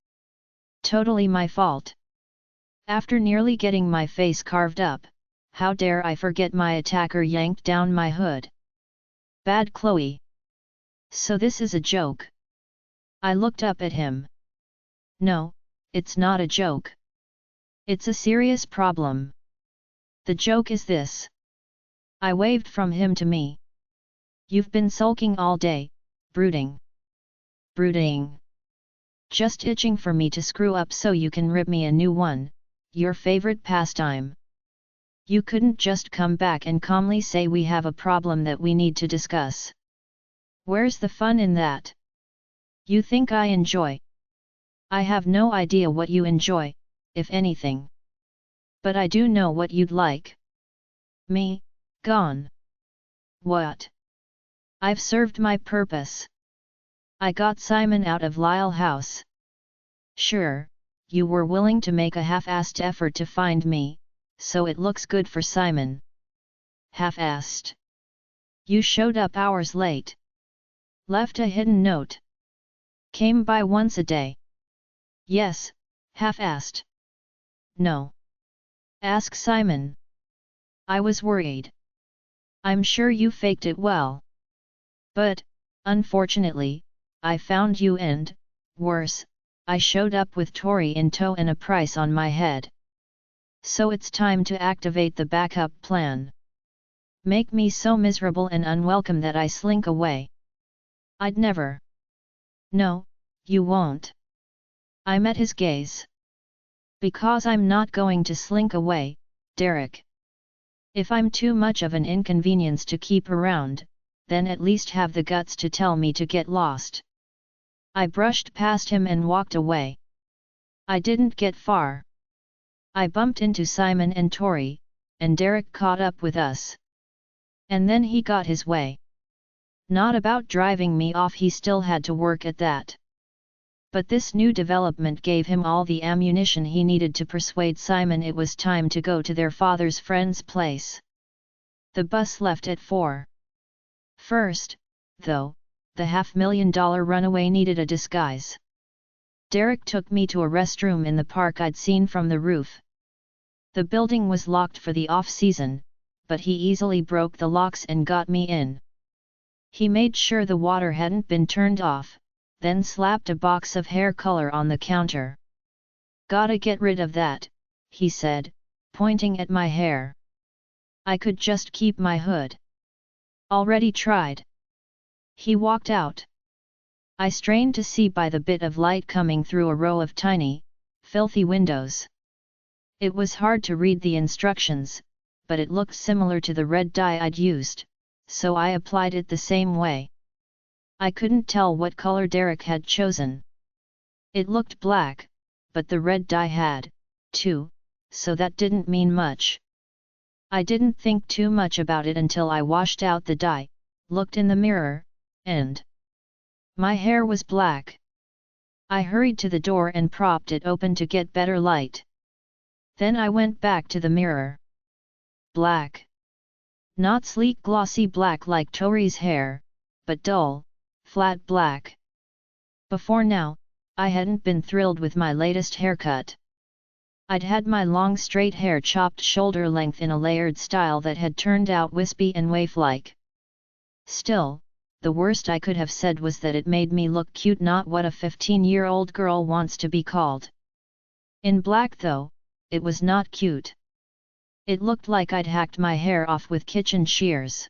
Totally my fault. After nearly getting my face carved up, how dare I forget my attacker yanked down my hood." "Bad Chloe. So this is a joke?" I looked up at him. "No, it's not a joke. It's a serious problem. The joke is this." I waved from him to me. "You've been sulking all day, brooding." "Brooding? Just itching for me to screw up so you can rip me a new one, your favorite pastime. You couldn't just come back and calmly say we have a problem that we need to discuss. Where's the fun in that? You think I enjoy? I have no idea what you enjoy, if anything. But I do know what you'd like. Me, gone." "What?" "I've served my purpose. I got Simon out of Lyle House." "Sure, you were willing to make a half-assed effort to find me, so it looks good for Simon." "Half-assed? You showed up hours late. Left a hidden note. Came by once a day." "Yes, half-assed." "No. Ask Simon." I was worried. "I'm sure you faked it well. But, unfortunately, I found you and, worse, I showed up with Tori in tow and a price on my head. So it's time to activate the backup plan. Make me so miserable and unwelcome that I slink away." "I'd never." No, you won't. I met his gaze. Because I'm not going to slink away, Derek. If I'm too much of an inconvenience to keep around, then at least have the guts to tell me to get lost. I brushed past him and walked away. I didn't get far. I bumped into Simon and Tori, and Derek caught up with us. And then he got his way. Not about driving me off, he still had to work at that. But this new development gave him all the ammunition he needed to persuade Simon it was time to go to their father's friend's place. The bus left at 4. First, though, the $500,000 runaway needed a disguise. Derek took me to a restroom in the park I'd seen from the roof. The building was locked for the off-season, but he easily broke the locks and got me in. He made sure the water hadn't been turned off, then slapped a box of hair color on the counter. "Gotta get rid of that," he said, pointing at my hair. "I could just keep my hood." "Already tried." He walked out. I strained to see by the bit of light coming through a row of tiny, filthy windows. It was hard to read the instructions, but it looked similar to the red dye I'd used, so I applied it the same way. I couldn't tell what color Derek had chosen. It looked black, but the red dye had, too, so that didn't mean much. I didn't think too much about it until I washed out the dye, looked in the mirror, and my hair was black. I hurried to the door and propped it open to get better light. Then I went back to the mirror. Black. Not sleek glossy black like Tori's hair, but dull, flat black. Before now, I hadn't been thrilled with my latest haircut. I'd had my long straight hair chopped shoulder length in a layered style that had turned out wispy and waif-like. Still, the worst I could have said was that it made me look cute, not what a 15-year-old girl wants to be called. In black though, it was not cute. It looked like I'd hacked my hair off with kitchen shears.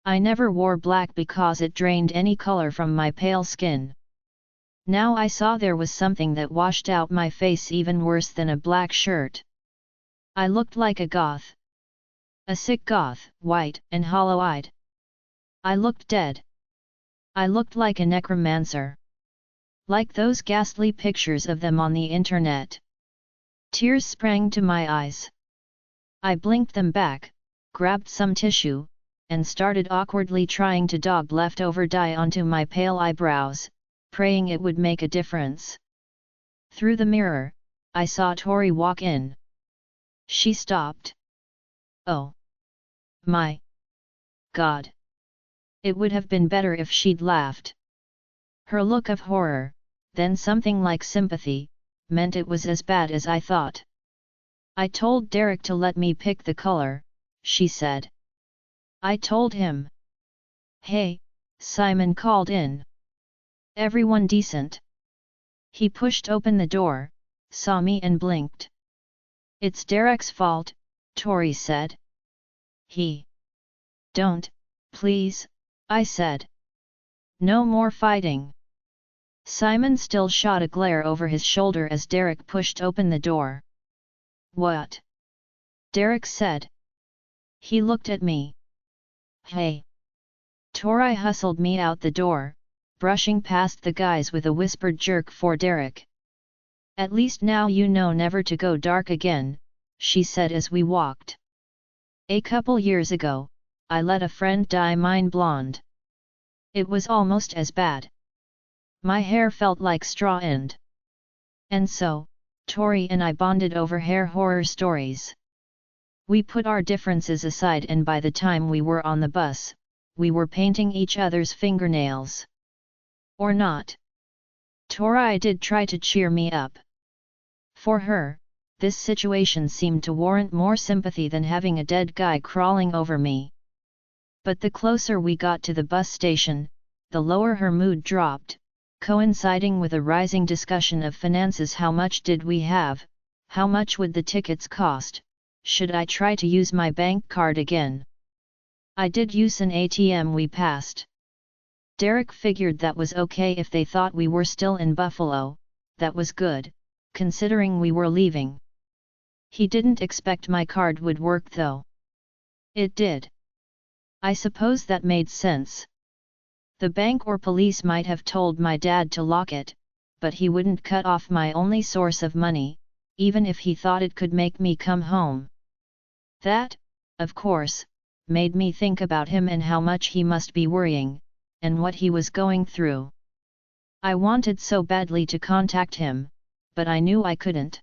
I never wore black because it drained any color from my pale skin. Now I saw there was something that washed out my face even worse than a black shirt. I looked like a goth. A sick goth, white and hollow-eyed. I looked dead. I looked like a necromancer. Like those ghastly pictures of them on the internet. Tears sprang to my eyes. I blinked them back, grabbed some tissue, and started awkwardly trying to daub leftover dye onto my pale eyebrows, praying it would make a difference. Through the mirror, I saw Tori walk in. She stopped. Oh my God! It would have been better if she'd laughed. Her look of horror, then something like sympathy, meant it was as bad as I thought. "I told Derek to let me pick the color," she said. I told him. "Hey," Simon called in. "Everyone decent?" He pushed open the door, saw me and blinked. "It's Derek's fault," Tori said. "He." "Don't, please," I said. "No more fighting." Simon still shot a glare over his shoulder as Derek pushed open the door. "What?" Derek said. He looked at me. "Hey." Tori hustled me out the door, brushing past the guys with a whispered jerk for Derek. "At least now you know never to go dark again," she said as we walked. "A couple years ago, I let a friend dye mine blonde. It was almost as bad. My hair felt like straw and so, Tori and I bonded over hair horror stories. We put our differences aside and by the time we were on the bus, we were painting each other's fingernails. Or not. Tori did try to cheer me up. For her, this situation seemed to warrant more sympathy than having a dead guy crawling over me. But the closer we got to the bus station, the lower her mood dropped, coinciding with a rising discussion of finances. How much did we have? How much would the tickets cost? Should I try to use my bank card again? I did use an ATM we passed. Derek figured that was okay if they thought we were still in Buffalo, that was good, considering we were leaving. He didn't expect my card would work though. It did. I suppose that made sense. The bank or police might have told my dad to lock it, but he wouldn't cut off my only source of money, even if he thought it could make me come home. That, of course, made me think about him and how much he must be worrying, and what he was going through. I wanted so badly to contact him, but I knew I couldn't.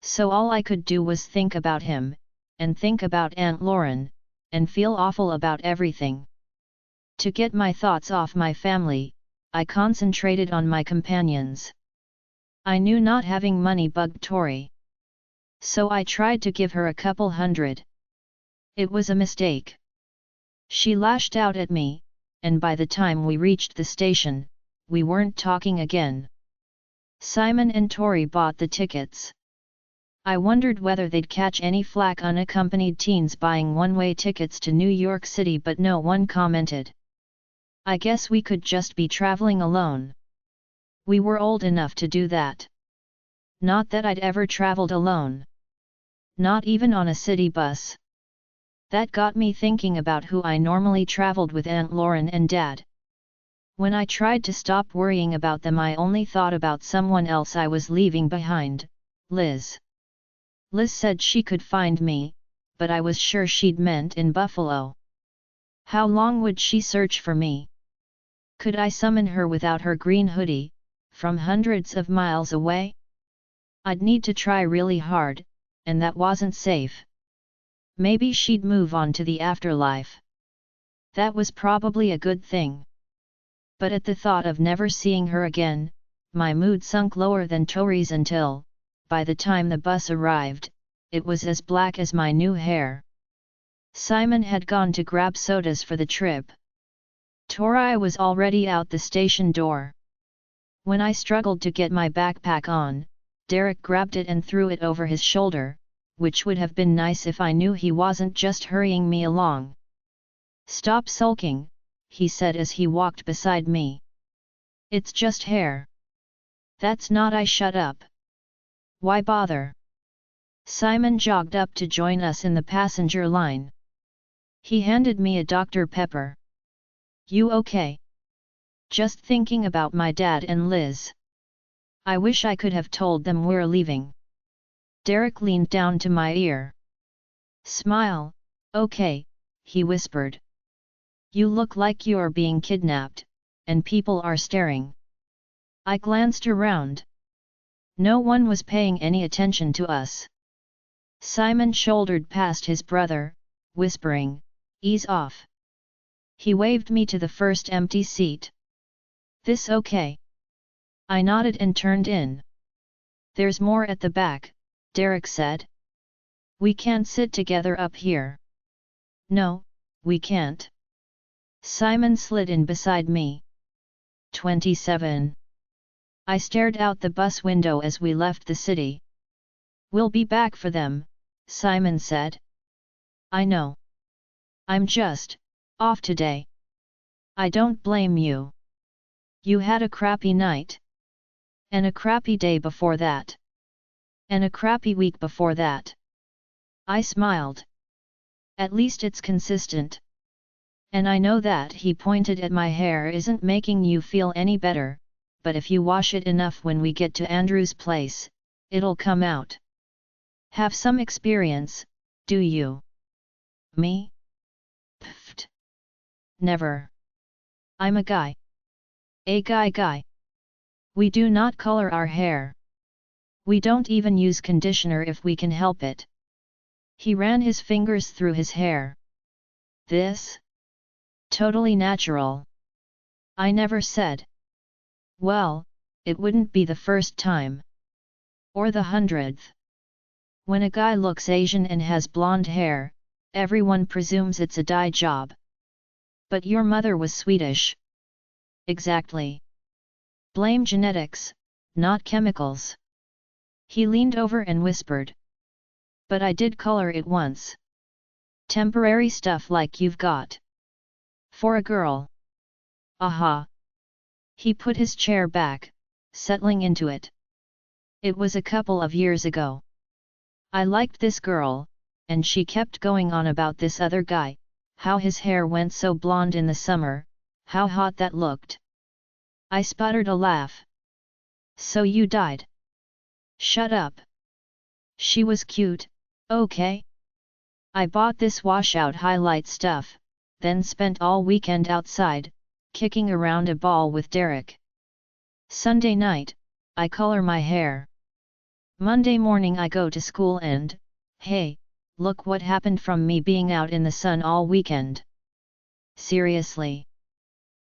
So all I could do was think about him, and think about Aunt Lauren, and feel awful about everything. To get my thoughts off my family, I concentrated on my companions. I knew not having money bugged Tori. So I tried to give her a couple hundred. It was a mistake. She lashed out at me, and by the time we reached the station, we weren't talking again. Simon and Tori bought the tickets. I wondered whether they'd catch any flack unaccompanied teens buying one-way tickets to New York City, but no one commented. I guess we could just be traveling alone. We were old enough to do that. Not that I'd ever traveled alone. Not even on a city bus. That got me thinking about who I normally traveled with, Aunt Lauren and Dad. When I tried to stop worrying about them, I only thought about someone else I was leaving behind, Liz. Liz said she could find me, but I was sure she'd meant in Buffalo. How long would she search for me? Could I summon her without her green hoodie, from hundreds of miles away? I'd need to try really hard, and that wasn't safe. Maybe she'd move on to the afterlife. That was probably a good thing. But at the thought of never seeing her again, my mood sunk lower than Tori's until, by the time the bus arrived, it was as black as my new hair. Simon had gone to grab sodas for the trip. Tori was already out the station door. When I struggled to get my backpack on, Derek grabbed it and threw it over his shoulder, which would have been nice if I knew he wasn't just hurrying me along. "Stop sulking," he said as he walked beside me. "It's just hair." "That's not." I shut up. "Why bother?" Simon jogged up to join us in the passenger line. He handed me a Dr. Pepper. "You okay?" "Just thinking about my dad and Liz. I wish I could have told them we're leaving." Derek leaned down to my ear. "Smile, okay," he whispered. "You look like you're being kidnapped, and people are staring." I glanced around. No one was paying any attention to us. Simon shouldered past his brother, whispering, "Ease off." He waved me to the first empty seat. "This okay?" I nodded and turned in. "There's more at the back," Derek said. "We can't sit together up here." "No, we can't." Simon slid in beside me. 27. I stared out the bus window as we left the city. "We'll be back for them," Simon said. "I know. I'm just off today." "I don't blame you. You had a crappy night. And a crappy day before that. And a crappy week before that." I smiled. "At least it's consistent. And I know that," he pointed at my hair, "isn't making you feel any better, but if you wash it enough when we get to Andrew's place, it'll come out." "Have some experience, do you?" "Me? Pfft. Never. I'm a guy. A guy. We do not color our hair. We don't even use conditioner if we can help it." He ran his fingers through his hair. "This? Totally natural." I never said. "Well, it wouldn't be the first time. Or the 100th. When a guy looks Asian and has blonde hair, everyone presumes it's a dye job." "But your mother was Swedish." "Exactly. Blame genetics, not chemicals." He leaned over and whispered. "But I did color it once. Temporary stuff like you've got. For a girl." Aha! He put his chair back, settling into it. It was a couple of years ago. I liked this girl, and she kept going on about this other guy, how his hair went so blonde in the summer, how hot that looked. I sputtered a laugh. So you died? Shut up. She was cute, okay? I bought this washout highlight stuff, then spent all weekend outside, kicking around a ball with Derek. Sunday night, I color my hair. Monday morning I go to school and, hey, look what happened from me being out in the sun all weekend. Seriously.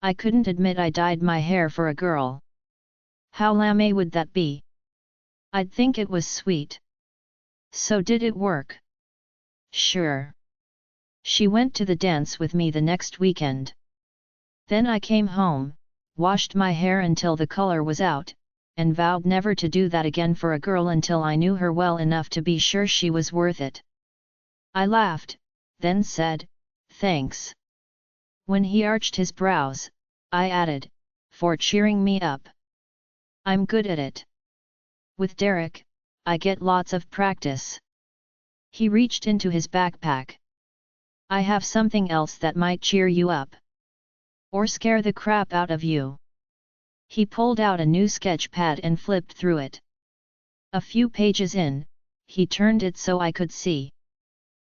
I couldn't admit I dyed my hair for a girl. How lame would that be? I'd think it was sweet. So did it work? Sure. She went to the dance with me the next weekend. Then I came home, washed my hair until the color was out, and vowed never to do that again for a girl until I knew her well enough to be sure she was worth it. I laughed, then said, thanks. When he arched his brows, I added, for cheering me up. I'm good at it. With Derek, I get lots of practice. He reached into his backpack. I have something else that might cheer you up. Or scare the crap out of you. He pulled out a new sketch pad and flipped through it. A few pages in, he turned it so I could see.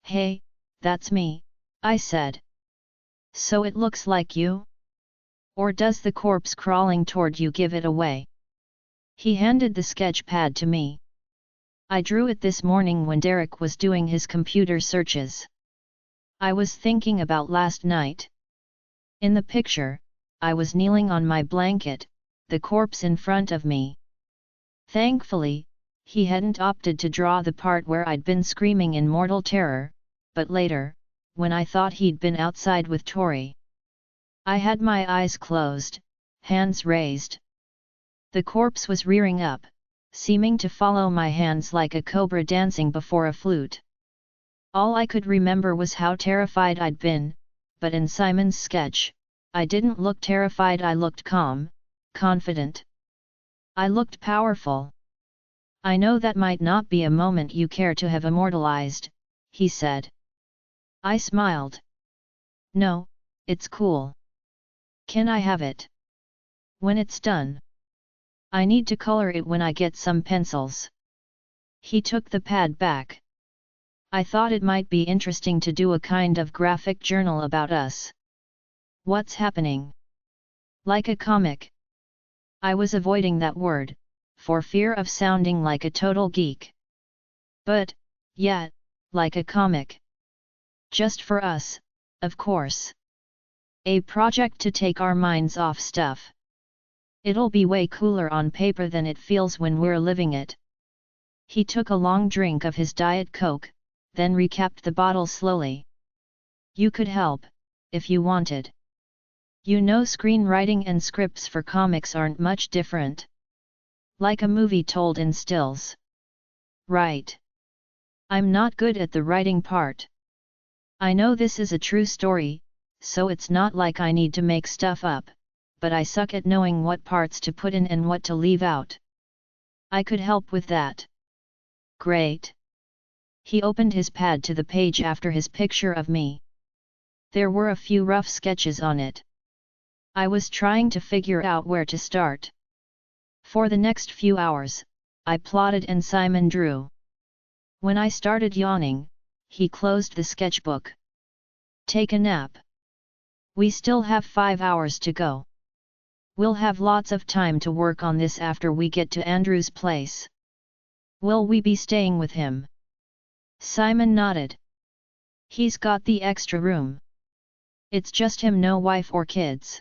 Hey, that's me, I said. So it looks like you? Or does the corpse crawling toward you give it away? He handed the sketch pad to me. I drew it this morning when Derek was doing his computer searches. I was thinking about last night. In the picture, I was kneeling on my blanket, the corpse in front of me. Thankfully, he hadn't opted to draw the part where I'd been screaming in mortal terror, but later, when I thought he'd been outside with Tori. I had my eyes closed, hands raised. The corpse was rearing up, seeming to follow my hands like a cobra dancing before a flute. All I could remember was how terrified I'd been, but in Simon's sketch, I didn't look terrified, I looked calm, confident. I looked powerful. I know that might not be a moment you care to have immortalized, he said. I smiled. No, it's cool. Can I have it? When it's done. I need to color it when I get some pencils. He took the pad back. I thought it might be interesting to do a kind of graphic journal about us. What's happening? Like a comic. I was avoiding that word, for fear of sounding like a total geek. But, yeah, like a comic. Just for us, of course. A project to take our minds off stuff. It'll be way cooler on paper than it feels when we're living it. He took a long drink of his Diet Coke, then recapped the bottle slowly. You could help, if you wanted. You know, screenwriting and scripts for comics aren't much different. Like a movie told in stills. Right. I'm not good at the writing part. I know this is a true story, so it's not like I need to make stuff up, but I suck at knowing what parts to put in and what to leave out. I could help with that. Great. He opened his pad to the page after his picture of me. There were a few rough sketches on it. I was trying to figure out where to start. For the next few hours, I plotted and Simon drew. When I started yawning, he closed the sketchbook. Take a nap. We still have 5 hours to go. We'll have lots of time to work on this after we get to Andrew's place. Will we be staying with him? Simon nodded. He's got the extra room. It's just him, no wife or kids.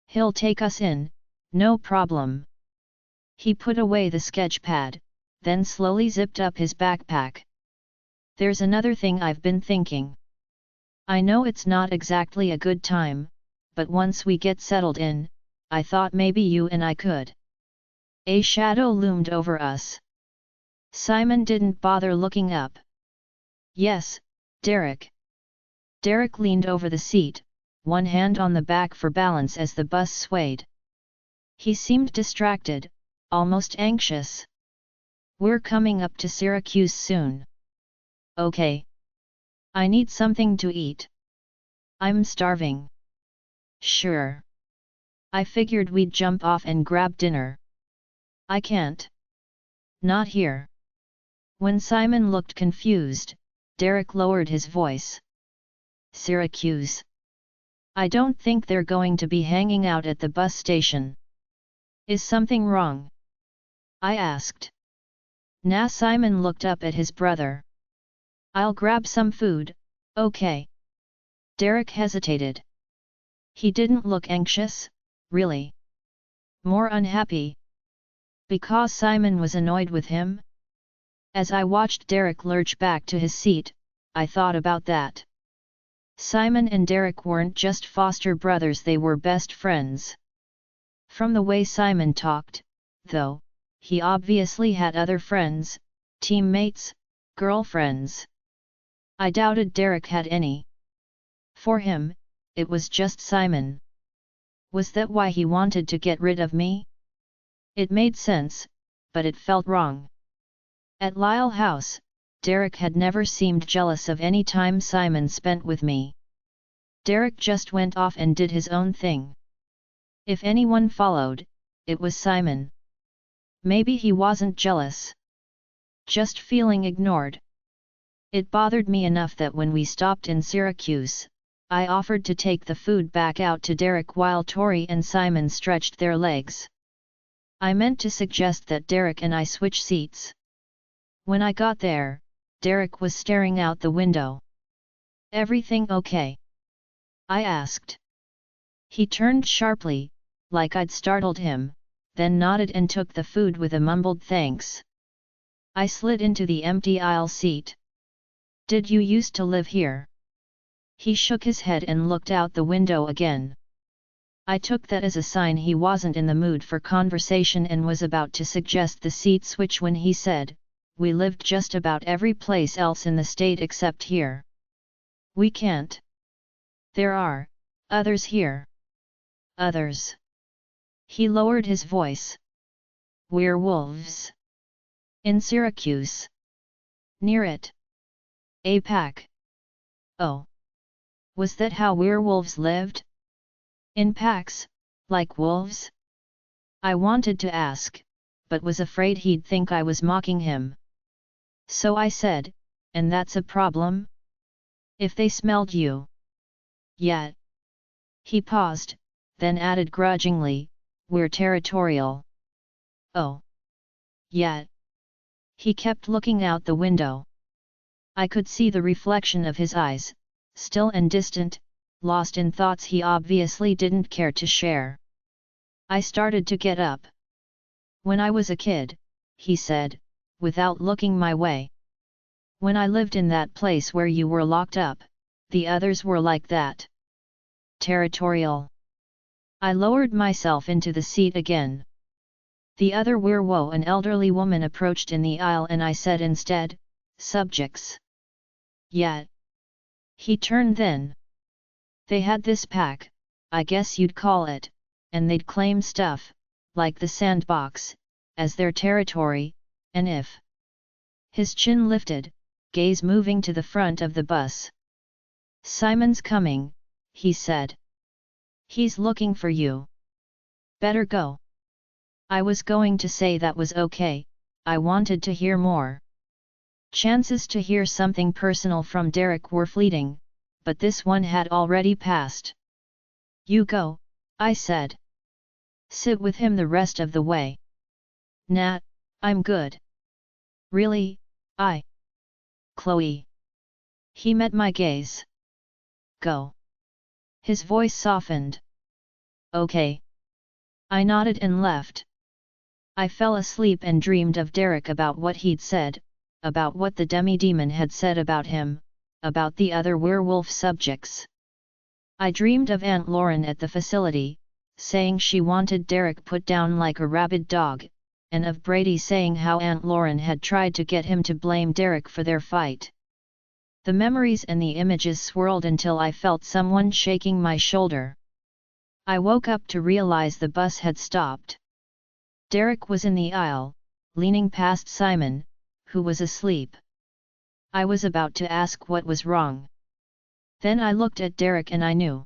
He'll take us in, no problem. He put away the sketch pad, then slowly zipped up his backpack. There's another thing I've been thinking. I know it's not exactly a good time, but once we get settled in, I thought maybe you and I could. A shadow loomed over us. Simon didn't bother looking up. Yes, Derek. Derek leaned over the seat, one hand on the back for balance as the bus swayed. He seemed distracted, almost anxious. "We're coming up to Syracuse soon." "Okay. I need something to eat. I'm starving." "Sure. I figured we'd jump off and grab dinner." "I can't. Not here." When Simon looked confused, Derek lowered his voice. "Syracuse? I don't think they're going to be hanging out at the bus station." "Is something wrong?" I asked. Now Simon looked up at his brother. "I'll grab some food, okay?" Derek hesitated. He didn't look anxious, really. More unhappy. Because Simon was annoyed with him? As I watched Derek lurch back to his seat, I thought about that. Simon and Derek weren't just foster brothers, they were best friends. From the way Simon talked, though, he obviously had other friends, teammates, girlfriends. I doubted Derek had any. For him, it was just Simon. Was that why he wanted to get rid of me? It made sense, but it felt wrong. At Lyle House, Derek had never seemed jealous of any time Simon spent with me. Derek just went off and did his own thing. If anyone followed, it was Simon. Maybe he wasn't jealous. Just feeling ignored. It bothered me enough that when we stopped in Syracuse, I offered to take the food back out to Derek while Tori and Simon stretched their legs. I meant to suggest that Derek and I switch seats. When I got there, Derek was staring out the window. "Everything okay?" I asked. He turned sharply, like I'd startled him, then nodded and took the food with a mumbled thanks. I slid into the empty aisle seat. "Did you used to live here?" He shook his head and looked out the window again. I took that as a sign he wasn't in the mood for conversation and was about to suggest the seat switch when he said, "We lived just about every place else in the state except here." "We can't. There are others here." "Others?" He lowered his voice. "Werewolves. In Syracuse. Near it. A pack." "Oh. Was that how werewolves lived? In packs, like wolves?" I wanted to ask, but was afraid he'd think I was mocking him. So I said, "And that's a problem? If they smelled you?" "Yeah." He paused, then added grudgingly, "We're territorial." "Oh. Yeah." He kept looking out the window. I could see the reflection of his eyes, still and distant, lost in thoughts he obviously didn't care to share. I started to get up. "When I was a kid," he said, without looking my way. "When I lived in that place where you were locked up, the others were like that. Territorial." I lowered myself into the seat again. "The other werewolf," an elderly woman approached in the aisle, and I said instead, "Subjects." "Yeah." He turned then. "They had this pack, I guess you'd call it, and they'd claim stuff, like the sandbox, as their territory, and if..." His chin lifted, gaze moving to the front of the bus. "Simon's coming," he said. "He's looking for you. Better go." I was going to say that was okay, I wanted to hear more. Chances to hear something personal from Derek were fleeting, but this one had already passed. "You go," I said. "Sit with him the rest of the way." "Nah, I'm good." "Really, Chloe?" He met my gaze. "Go." His voice softened. "Okay." I nodded and left. I fell asleep and dreamed of Derek, about what he'd said, about what the demi-demon had said about him, about the other werewolf subjects. I dreamed of Aunt Lauren at the facility, saying she wanted Derek put down like a rabid dog, and of Brady saying how Aunt Lauren had tried to get him to blame Derek for their fight. The memories and the images swirled until I felt someone shaking my shoulder. I woke up to realize the bus had stopped. Derek was in the aisle, leaning past Simon, who was asleep. I was about to ask what was wrong. Then I looked at Derek and I knew.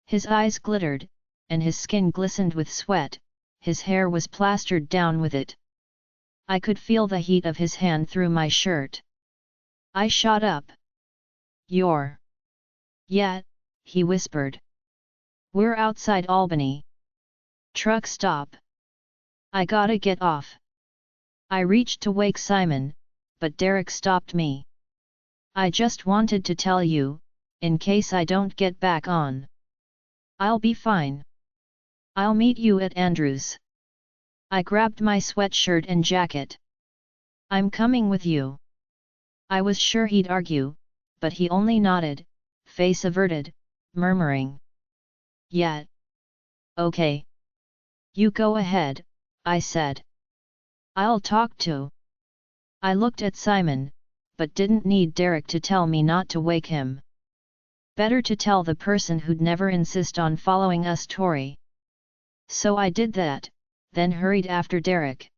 His eyes glittered, and his skin glistened with sweat, his hair was plastered down with it. I could feel the heat of his hand through my shirt. I shot up. "You're..." "Yeah," he whispered. "We're outside Albany. Truck stop. I gotta get off." I reached to wake Simon, but Derek stopped me. "I just wanted to tell you, in case I don't get back on. I'll be fine. I'll meet you at Andrew's." I grabbed my sweatshirt and jacket. "I'm coming with you." I was sure he'd argue, but he only nodded, face averted, murmuring, "Yeah. Okay. You go ahead," I said. "I'll talk to." I looked at Simon, but didn't need Derek to tell me not to wake him. Better to tell the person who'd never insist on following us Tory. So I did that, then hurried after Derek.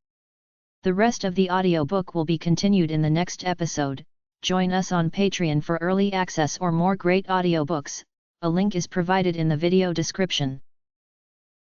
The rest of the audiobook will be continued in the next episode. Join us on Patreon for early access or more great audiobooks, a link is provided in the video description.